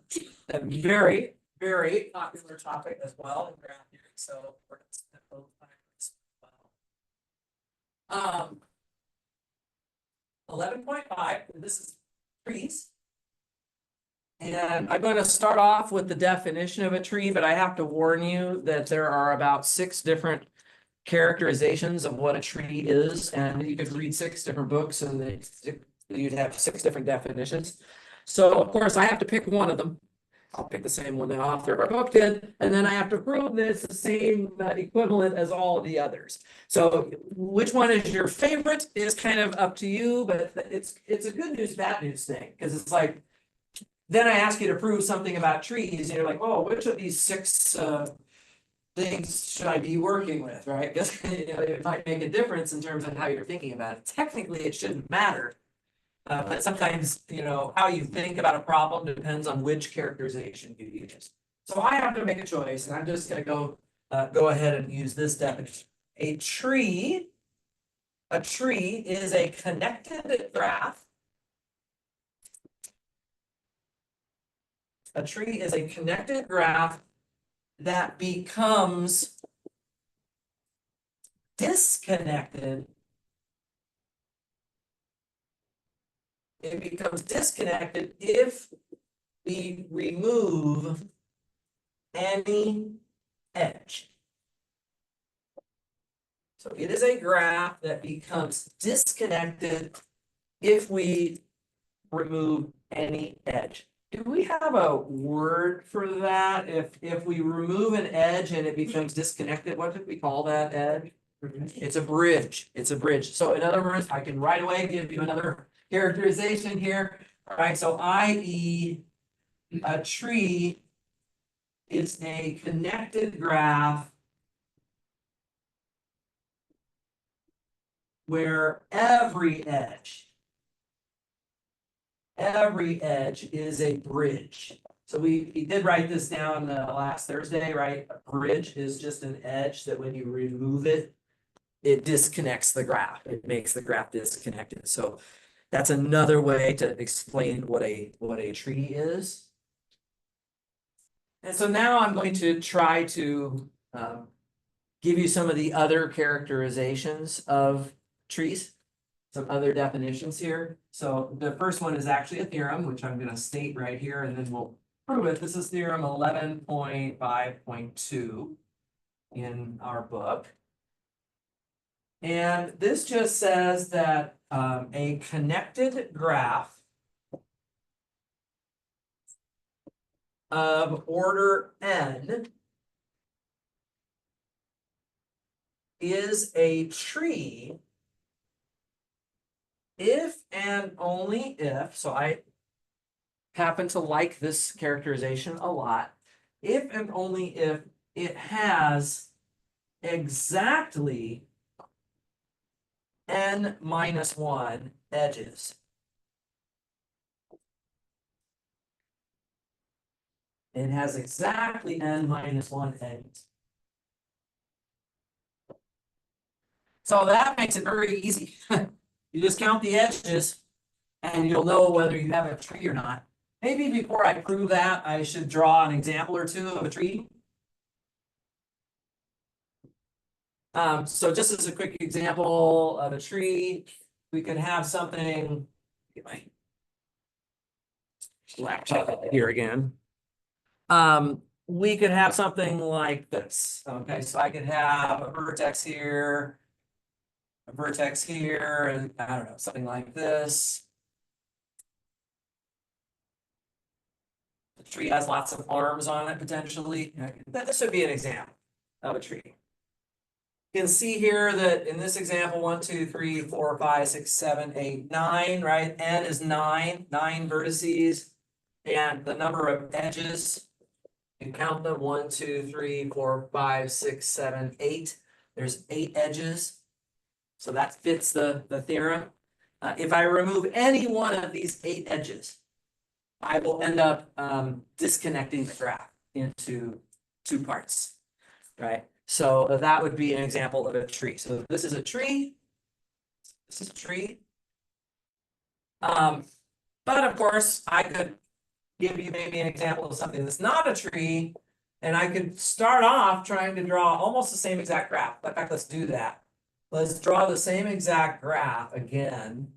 S2: very, very popular topic as well in graph theory. So we're gonna spend a little time on this as well. 11.5, this is trees. And I'm going to start off with the definition of a tree, but I have to warn you that there are about 6 different characterizations of what a tree is, and you could read 6 different books and you'd have 6 different definitions. So of course I have to pick one of them. I'll pick the same one the author of our book did, and then I have to prove that it's the same equivalent as all of the others. So which one is your favorite is kind of up to you, but it's a good news, bad news thing, because it's like, then I ask you to prove something about trees, and you're like, oh, which of these 6 things should I be working with, right? Because it might make a difference in terms of how you're thinking about it. Technically, it shouldn't matter. But sometimes, how you think about a problem depends on which characterization you use. So I have to make a choice, and I'm just going to go ahead and use this definition. A tree is a connected graph. A tree is a connected graph that becomes disconnected. It becomes disconnected if we remove any edge. So it is a graph that becomes disconnected if we remove any edge. Do we have a word for that? If we remove an edge and it becomes disconnected, what did we call that edge? It's a bridge. It's a bridge. So in other words, I can right away give you another characterization here. All right, so i.e. a tree is a connected graph where every edge is a bridge. So we did write this down last Thursday, right? A bridge is just an edge that when you remove it, it disconnects the graph. It makes the graph disconnected. So that's another way to explain what a tree is. And so now I'm going to try to give you some of the other characterizations of trees, some other definitions here. So the first one is actually a theorem, which I'm going to state right here, and then we'll prove it. This is theorem 11.5.2 in our book. And this just says that a connected graph of order n is a tree if and only if, so I happen to like this characterization a lot, if and only if it has exactly n-1 edges. It has exactly n-1 edges. So that makes it very easy. You just count the edges and you'll know whether you have a tree or not. Maybe before I prove that, I should draw an example or two of a tree. So just as a quick example of a tree, we could have something. Get my laptop here again. We could have something like this. Okay, so I could have a vertex here, a vertex here, and I don't know, something like this. The tree has lots of arms on it potentially. This would be an example of a tree. You can see here that in this example, 1, 2, 3, 4, 5, 6, 7, 8, 9, right? N is 9 vertices. And the number of edges, you count them, 1, 2, 3, 4, 5, 6, 7, 8. There's 8 edges. So that fits the theorem. If I remove any one of these 8 edges, I will end up disconnecting the graph into 2 parts, right? So that would be an example of a tree. So this is a tree. This is a tree. But of course, I could give you maybe an example of something that's not a tree, and I could start off trying to draw almost the same exact graph. In fact, let's do that. Let's draw the same exact graph again.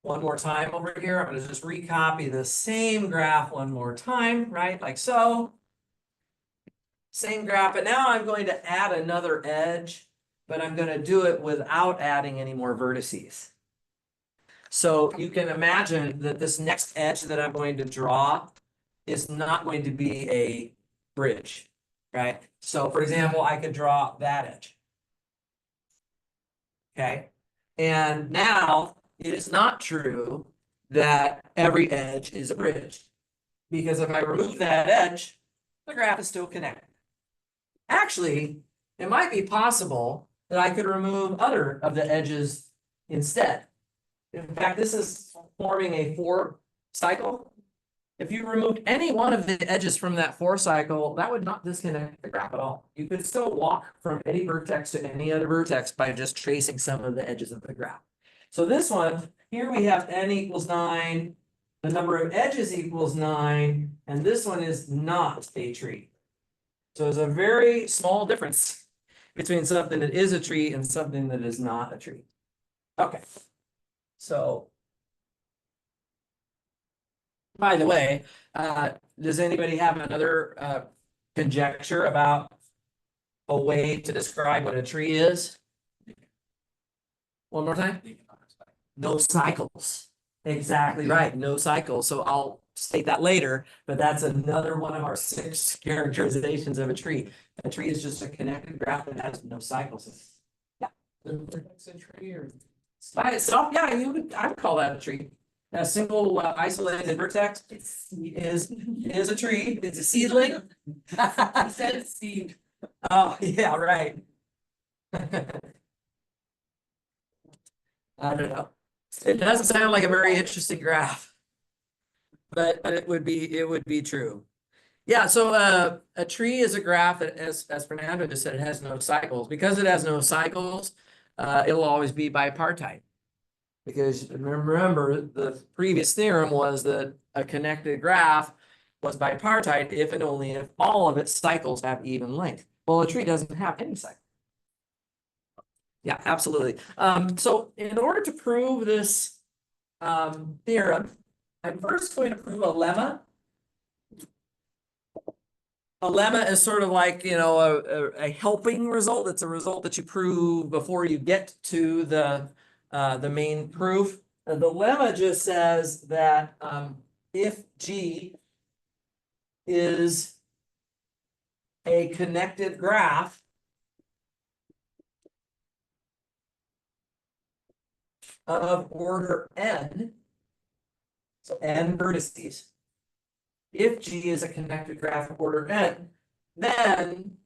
S2: One more time over here. I'm going to just recopy the same graph one more time, right? Like so. Same graph, but now I'm going to add another edge, but I'm going to do it without adding any more vertices. So you can imagine that this next edge that I'm going to draw is not going to be a bridge, right? So for example, I could draw that edge. Okay, and now it is not true that every edge is a bridge, because if I remove that edge, the graph is still connected. Actually, it might be possible that I could remove other of the edges instead. In fact, this is forming a 4 cycle. If you removed any one of the edges from that 4 cycle, that would not disconnect the graph at all. You could still walk from any vertex to any other vertex by just tracing some of the edges of the graph. So this one, here we have n equals 9, the number of edges equals 9, and this one is not a tree. So there's a very small difference between something that is a tree and something that is not a tree. Okay. So, by the way, does anybody have another conjecture about a way to describe what a tree is? One more time. No cycles. Exactly right. No cycles. So I'll state that later, but that's another one of our 6 characterizations of a tree. A tree is just a connected graph that has no cycles. Yeah. It's a tree or by itself, yeah, I would call that a tree. A single isolated vertex is a tree. It's a seedling.
S1: I said it's seed.
S2: Oh, yeah, right. I don't know. It doesn't sound like a very interesting graph. But it would be true. Yeah, so a tree is a graph that, as Fernando just said, it has no cycles. Because it has no cycles, it'll always be bipartite. Because remember, the previous theorem was that a connected graph was bipartite if and only if all of its cycles have even length. Well, a tree doesn't have any cycle. Yeah, absolutely. So in order to prove this theorem, I'm first going to prove a lemma. A lemma is sort of like, you know, a helping result. It's a result that you prove before you get to the main proof. The lemma just says that if G is a connected graph of order n, so n vertices. If G is a connected graph of order n, then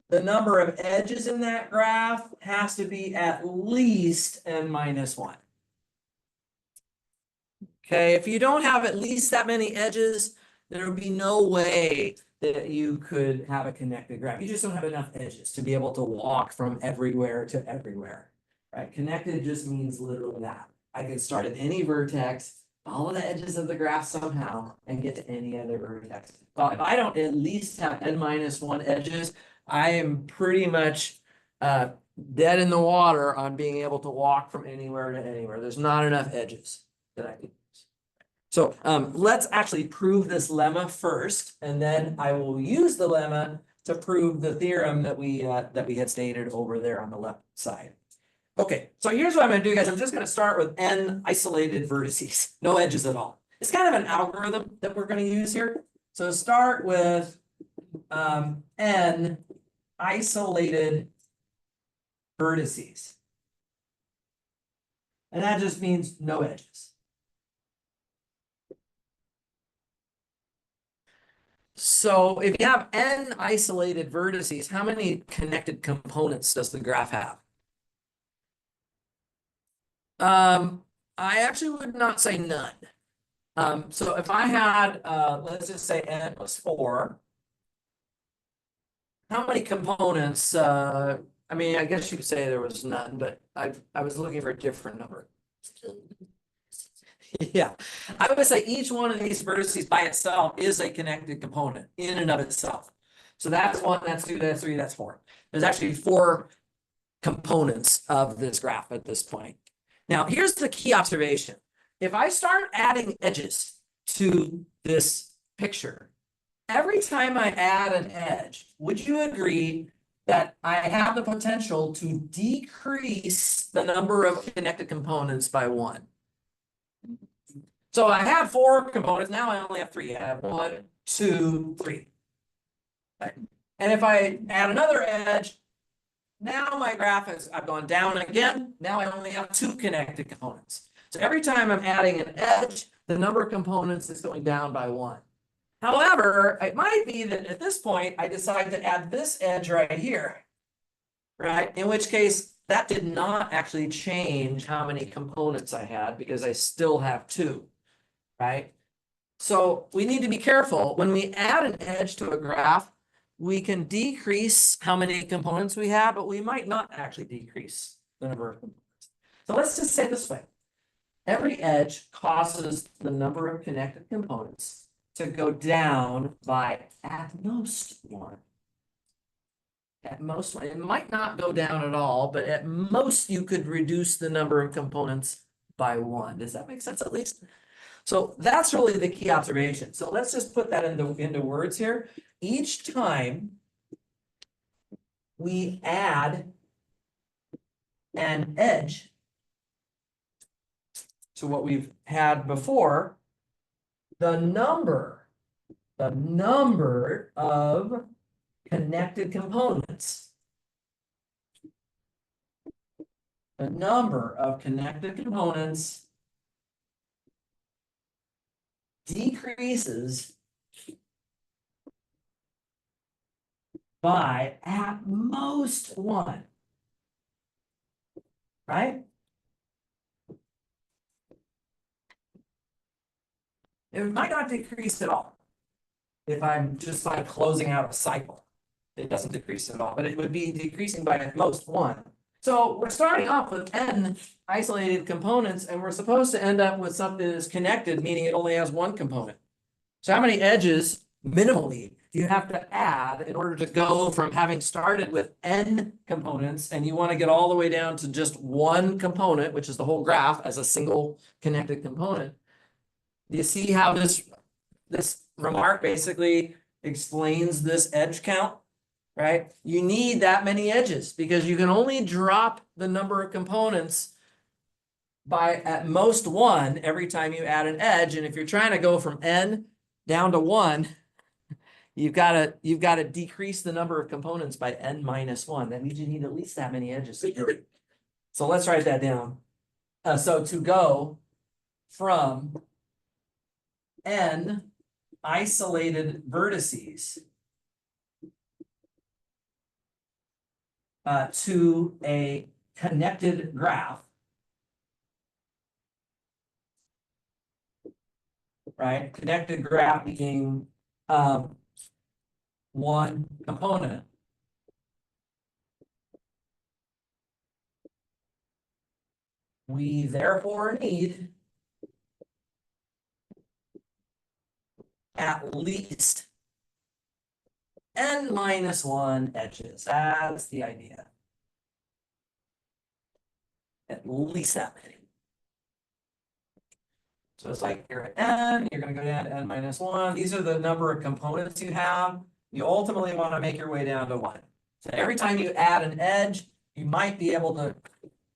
S2: the number of edges in that graph has to be at least n minus 1. Okay, if you don't have at least that many edges, there would be no way that you could have a connected graph. You just don't have enough edges to be able to walk from everywhere to everywhere, right? Connected just means literally that. I can start at any vertex, follow the edges of the graph somehow, and get to any other vertex. Well, if I don't at least have n minus 1 edges, I am pretty much dead in the water on being able to walk from anywhere to anywhere. There's not enough edges that I can use. So let's actually prove this lemma first, and then I will use the lemma to prove the theorem that we had stated over there on the left side. Okay, so here's what I'm gonna do, guys. I'm just gonna start with n isolated vertices, no edges at all. It's kind of an algorithm that we're gonna use here. So start with n isolated vertices. And that just means no edges. So if you have n isolated vertices, how many connected components does the graph have? I actually would not say none. So if I had, let's just say n was 4. How many components, I mean, I guess you could say there was none, but I was looking for a different number. Yeah, I would say each one of these vertices by itself is a connected component in and of itself. So that's 1, that's 2, that's 3, that's 4. There's actually 4 components of this graph at this point. Now, here's the key observation. If I start adding edges to this picture, every time I add an edge, would you agree that I have the potential to decrease the number of connected components by 1? So I have 4 components, now I only have 3. I have 1, 2, 3. Okay. And if I add another edge, now my graph I've gone down again. Now I only have 2 connected components. So every time I'm adding an edge, the number of components is going down by 1. However, it might be that at this point, I decide to add this edge right here, right? In which case, that did not actually change how many components I had because I still have 2, right? So we need to be careful. When we add an edge to a graph, we can decrease how many components we have, but we might not actually decrease the number of components. So let's just say this way. Every edge causes the number of connected components to go down by at most 1. At most 1. It might not go down at all, but at most you could reduce the number of components by 1. Does that make sense at least? So that's really the key observation. So let's just put that into words here. Each time we add an edge to what we've had before, the number of connected components, decreases by at most 1, right? It might not decrease at all. If I'm just like closing out a cycle, it doesn't decrease at all, but it would be decreasing by at most 1. So we're starting off with n isolated components, and we're supposed to end up with something that's connected, meaning it only has 1 component. So how many edges minimally do you have to add in order to go from having started with n components, and you want to get all the way down to just 1 component, which is the whole graph as a single connected component? Do you see how this remark basically explains this edge count, right? You need that many edges because you can only drop the number of components by at most 1 every time you add an edge. And if you're trying to go from n down to 1, you've got to decrease the number of components by n minus 1. That means you need at least that many edges. So let's write that down. So to go from n isolated vertices to a connected graph, right? Connected graph being 1 component. We therefore need at least n minus one edges. That's the idea. At least that many. So it's like you're at n, you're gonna go down to n minus one. These are the number of components you have. You ultimately want to make your way down to one. So every time you add an edge, you might be able to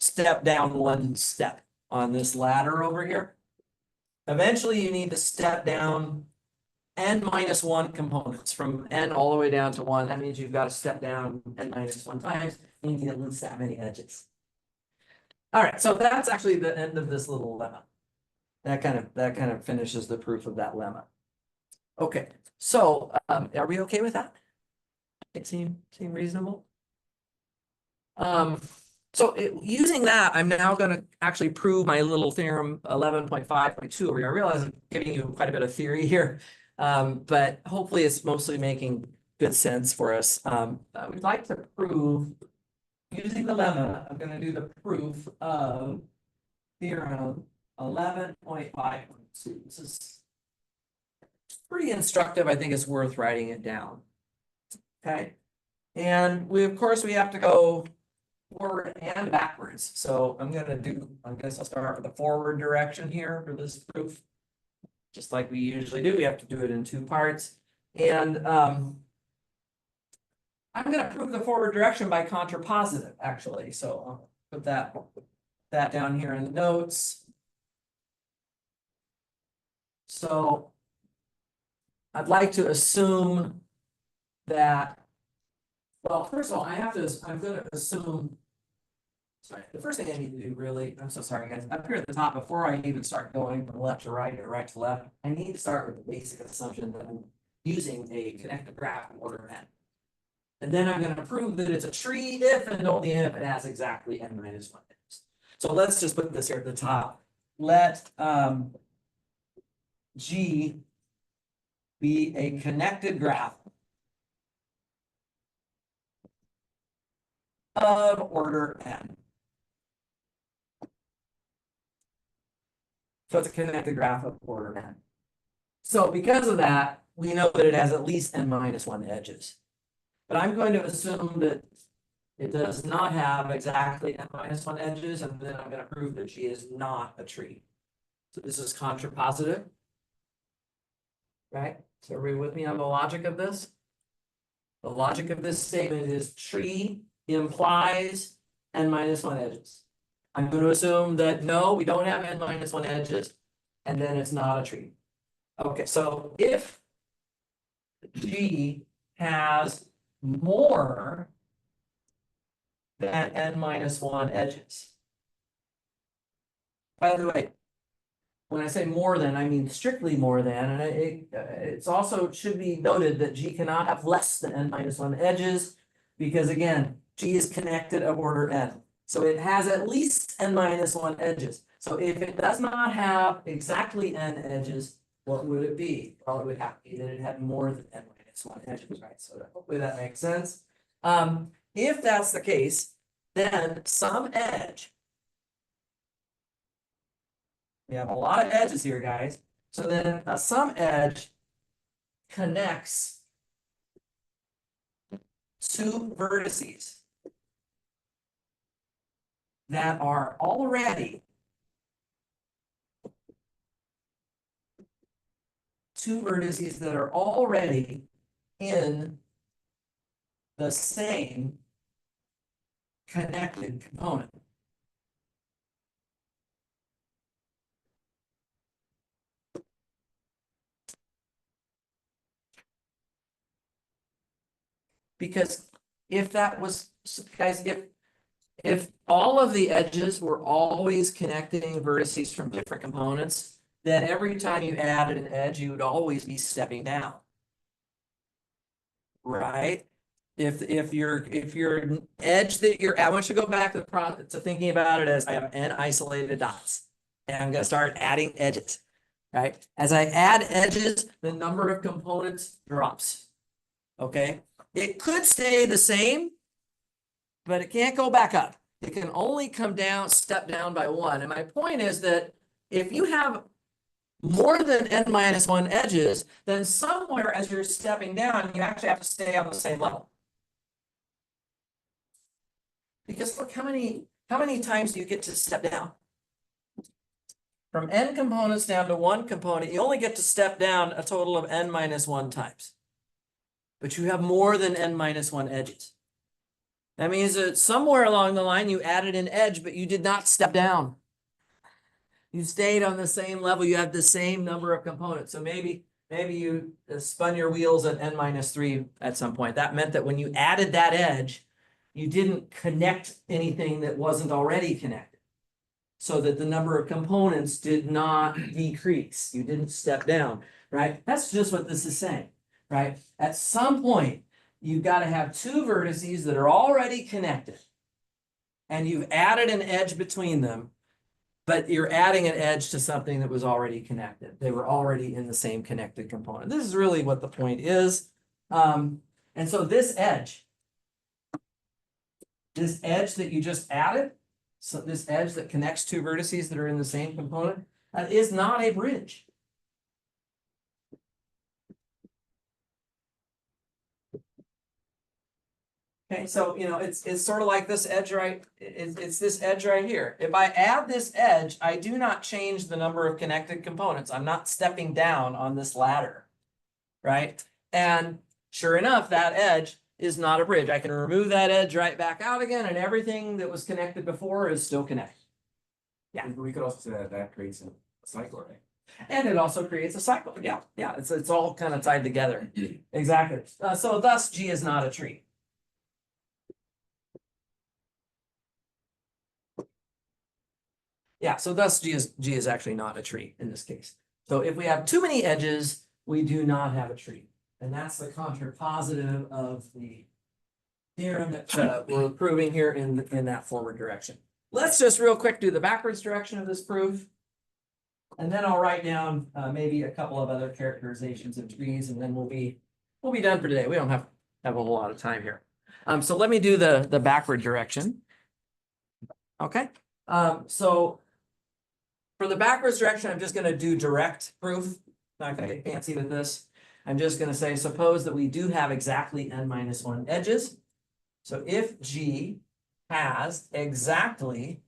S2: step down one step on this ladder over here. Eventually, you need to step down n minus one components from n all the way down to one. That means you've got to step down n minus one times. You need at least that many edges. All right, so that's actually the end of this little lemma. That kind of finishes the proof of that lemma. Okay, so are we okay with that? It seem reasonable? Using that, I'm now going to actually prove my little theorem 11.5.2 over here. I realize I'm giving you quite a bit of theory here, but hopefully it's mostly making good sense for us. We'd like to prove, using the lemma, I'm going to do the proof of theorem 11.5.2. This is pretty instructive. I think it's worth writing it down. Okay, and of course we have to go forward and backwards. So I guess I'll start with the forward direction here for this proof. Just like we usually do, we have to do it in two parts. And I'm going to prove the forward direction by contrapositive, actually. So I'll put that down here in the notes. So I'd like to assume that, well, first of all, I'm going to assume, sorry, the first thing I need to do really, I'm so sorry guys, up here at the top, before I even start going from left to right or right to left, I need to start with the basic assumption that I'm using a connected graph in order n. And then I'm going to prove that it's a tree if and only if it has exactly n minus one edges. So let's just put this here at the top. Let G be a connected graph of order n. So it's a connected graph of order n. So because of that, we know that it has at least n minus one edges. But I'm going to assume that it does not have exactly n minus one edges, and then I'm going to prove that G is not a tree. So this is contrapositive. Right? So are we with me on the logic of this? The logic of this statement is tree implies n minus one edges. I'm going to assume that no, we don't have n minus one edges, and then it's not a tree. Okay, so if G has more than n minus one edges. By the way, when I say more than, I mean strictly more than, and it's also should be noted that G cannot have less than n minus one edges, because again, G is connected of order n. So it has at least n minus one edges. So if it does not have exactly n edges, what would it be? Well, it would have to be that it had more than n minus one edges, right? So hopefully that makes sense. If that's the case, then some edge. We have a lot of edges here, guys. So then some edge connects two vertices that are already in the same connected component. Because if that was, guys, if all of the edges were always connecting vertices from different components, then every time you added an edge, you would always be stepping down. Right? If your edge that you're, I want you to go back to thinking about it as I have n isolated dots, and I'm going to start adding edges. Right? As I add edges, the number of components drops. Okay? It could stay the same, but it can't go back up. It can only come down, step down by one. And my point is that if you have more than n minus one edges, then somewhere as you're stepping down, you actually have to stay on the same level. Because look, how many times do you get to step down? From n components down to one component, you only get to step down a total of n minus one times. But you have more than n minus one edges. That means that somewhere along the line, you added an edge, but you did not step down. You stayed on the same level. You had the same number of components. So maybe you spun your wheels at n minus 3 at some point. That meant that when you added that edge, you didn't connect anything that wasn't already connected. So that the number of components did not decrease. You didn't step down, right? That's just what this is saying, right? At some point, you've got to have two vertices that are already connected. And you've added an edge between them, but you're adding an edge to something that was already connected. They were already in the same connected component. This is really what the point is. And so this edge that you just added, so this edge that connects two vertices that are in the same component, is not a bridge. Okay, so it's sort of like this edge it's this edge right here. If I add this edge, I do not change the number of connected components. I'm not stepping down on this ladder, right? And sure enough, that edge is not a bridge. I can remove that edge right back out again, and everything that was connected before is still connected.
S5: Yeah, we could also say that that creates a cycle, right?
S2: And it also creates a cycle. Yeah, it's all kind of tied together. Exactly. So thus G is not a tree. Yeah, so thus G is actually not a tree in this case. So if we have too many edges, we do not have a tree. And that's the contrapositive of the theorem that we're proving here in that forward direction. Let's just real quick do the backwards direction of this proof. And then I'll write down maybe a couple of other characterizations of trees, and then we'll be done for today. We don't have a whole lot of time here. So let me do the backward direction. Okay. So for the backwards direction, I'm just going to do direct proof. Not going to get fancy with this. I'm just going to say, suppose that we do have exactly n minus 1 edges. So if G has exactly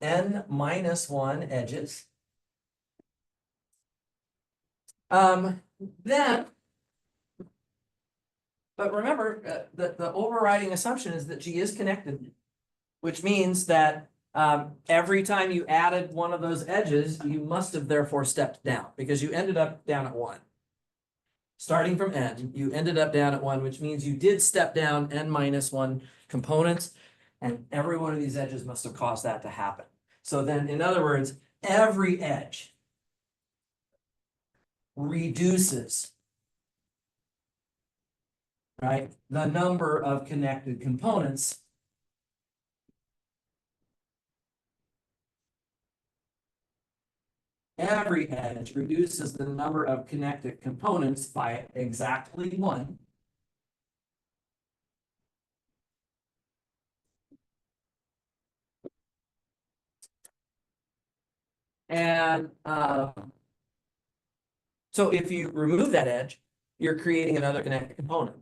S2: n minus 1 edges, then, but remember, the overriding assumption is that G is connected, which means that every time you added one of those edges, you must have therefore stepped down, because you ended up down at 1. Starting from n, you ended up down at 1, which means you did step down n minus 1 components, and every one of these edges must have caused that to happen. So then, in other words, every edge reduces, right, the number of connected components every edge reduces the number of connected components by exactly 1. And so if you remove that edge, you're creating another connected component.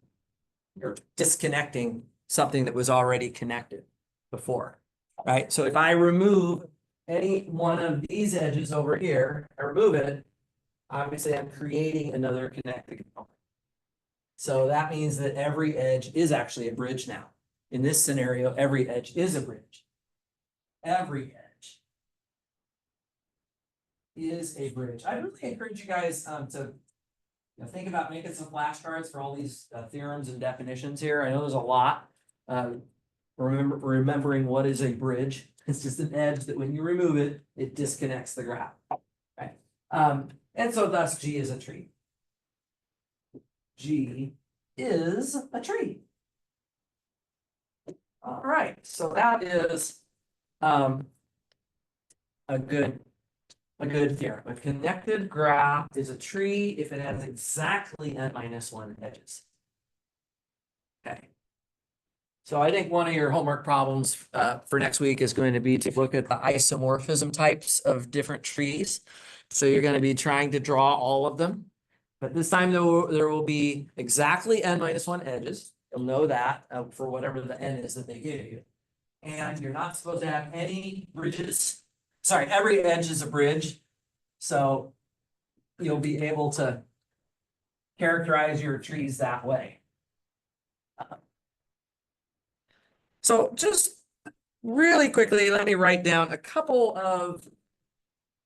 S2: You're disconnecting something that was already connected before, right? So if I remove any one of these edges over here, I remove it, obviously I'm creating another connected component. So that means that every edge is actually a bridge now. In this scenario, every edge is a bridge. Every edge is a bridge. I really encourage you guys to think about making some flashcards for all these theorems and definitions here. I know there's a lot. Remembering what is a bridge. It's just an edge that when you remove it, it disconnects the graph. Right? And so thus G is a tree. G is a tree. All right, so that is a good theorem. A connected graph is a tree if it has exactly n minus 1 edges. Okay. So I think one of your homework problems for next week is going to be to look at the isomorphism types of different trees. So you're going to be trying to draw all of them. But this time there will be exactly n-1 edges. You'll know that for whatever the n is that they give you. And you're not supposed to have any bridges. Sorry, every edge is a bridge. So you'll be able to characterize your trees that way. So just really quickly, let me write down a couple of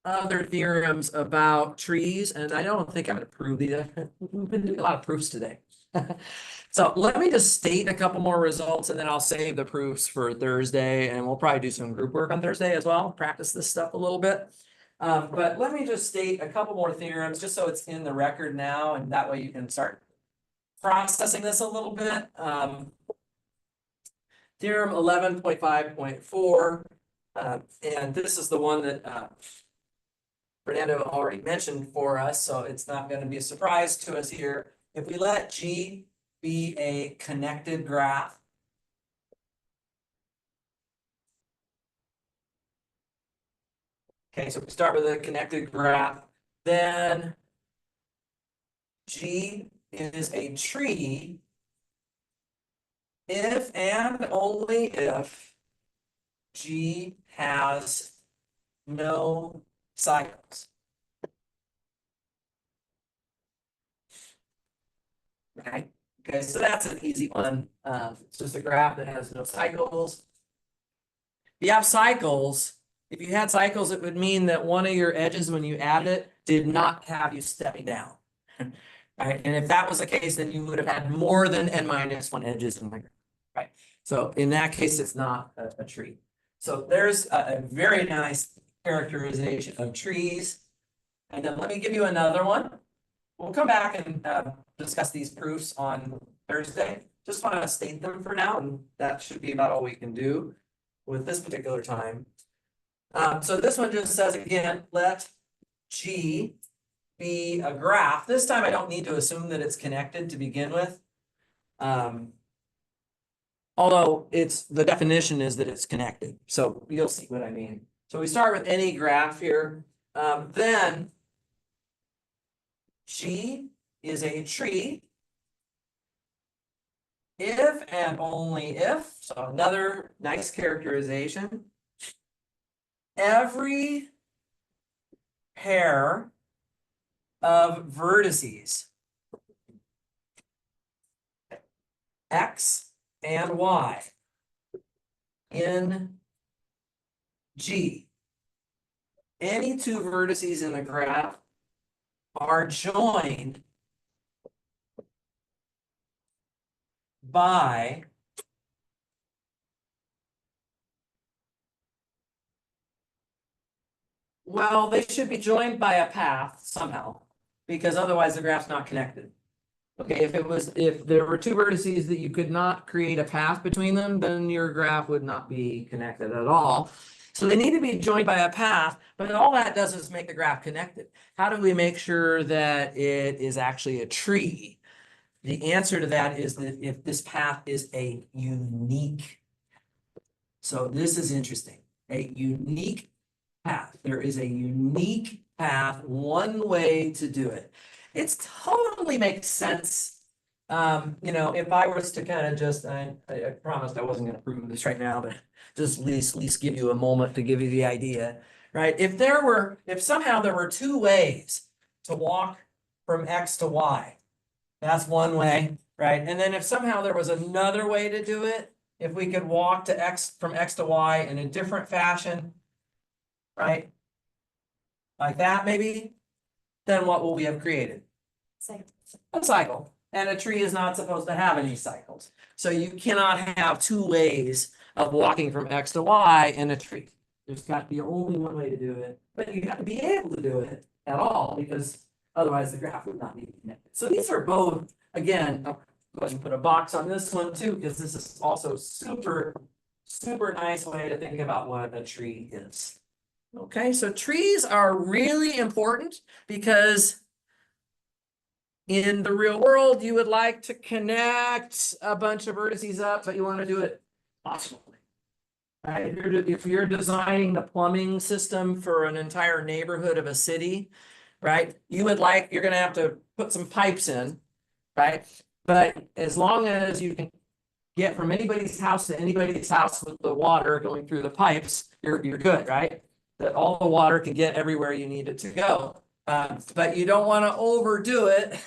S2: other theorems about trees, and I don't think I would prove these. We've been doing a lot of proofs today. So let me just state a couple more results, and then I'll save the proofs for Thursday, and we'll probably do some group work on Thursday as well, practice this stuff a little bit. But let me just state a couple more theorems, just so it's in the record now, and that way you can start processing this a little bit. Theorem 11.5.4, and this is the one that Fernando already mentioned for us, so it's not going to be a surprise to us here. If we let G be a connected graph, okay, so we start with a connected graph, then G is a tree if and only if G has no cycles. Right? Okay, so that's an easy one. It's just a graph that has no cycles. If you have cycles, if you had cycles, it would mean that one of your edges, when you added it, did not have you stepping down. Right? And if that was the case, then you would have had more than n-1 edges in the graph. Right? So in that case, it's not a tree. So there's a very nice characterization of trees. And then let me give you another one. We'll come back and discuss these proofs on Thursday. Just want to state them for now, and that should be about all we can do with this particular time. So this one just says again, let G be a graph. This time I don't need to assume that it's connected to begin with. Although the definition is that it's connected. So you'll see what I mean. So we start with any graph here. Then G is a tree if and only if, so another nice characterization, every pair of vertices X and Y in G, any two vertices in the graph are joined by well, they should be joined by a path somehow, because otherwise the graph's not connected. Okay, if there were two vertices that you could not create a path between them, then your graph would not be connected at all. So they need to be joined by a path, but all that does is make the graph connected. How do we make sure that it is actually a tree? The answer to that is that if this path is a unique. So this is interesting, a unique path. There is a unique path, one way to do it. It's totally makes sense. You know, if I was to kind of just, I promised I wasn't going to prove this right now, but just at least give you a moment to give you the idea, right? If somehow there were two ways to walk from X to Y, that's one way, right? And then if somehow there was another way to do it, if we could walk to X from X to Y in a different fashion, right? Like that maybe, then what will we have created? A cycle. And a tree is not supposed to have any cycles. So you cannot have two ways of walking from X to Y in a tree. There's got to be only one way to do it, but you have to be able to do it at all, because otherwise the graph would not be connected. So these are both, again, I'll go ahead and put a box on this one too, because this is also super nice way to think about what a tree is. Okay, so trees are really important because in the real world, you would like to connect a bunch of vertices up, but you want to do it optimally. Right, if you're designing the plumbing system for an entire neighborhood of a city, right? You're gonna have to put some pipes in, right? But as long as you can get from anybody's house to anybody's house with the water going through the pipes, you're good, right? That all the water can get everywhere you need it to go. But you don't want to overdo it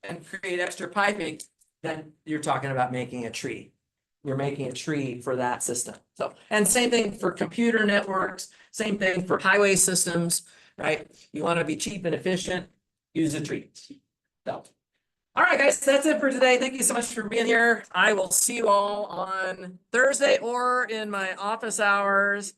S2: and create extra piping, then you're talking about making a tree. You're making a tree for that system. So, and same thing for computer networks, same thing for highway systems, right? You want to be cheap and efficient, use a tree. So, all right, guys, that's it for today. Thank you so much for being here. I will see you all on Thursday or in my office hours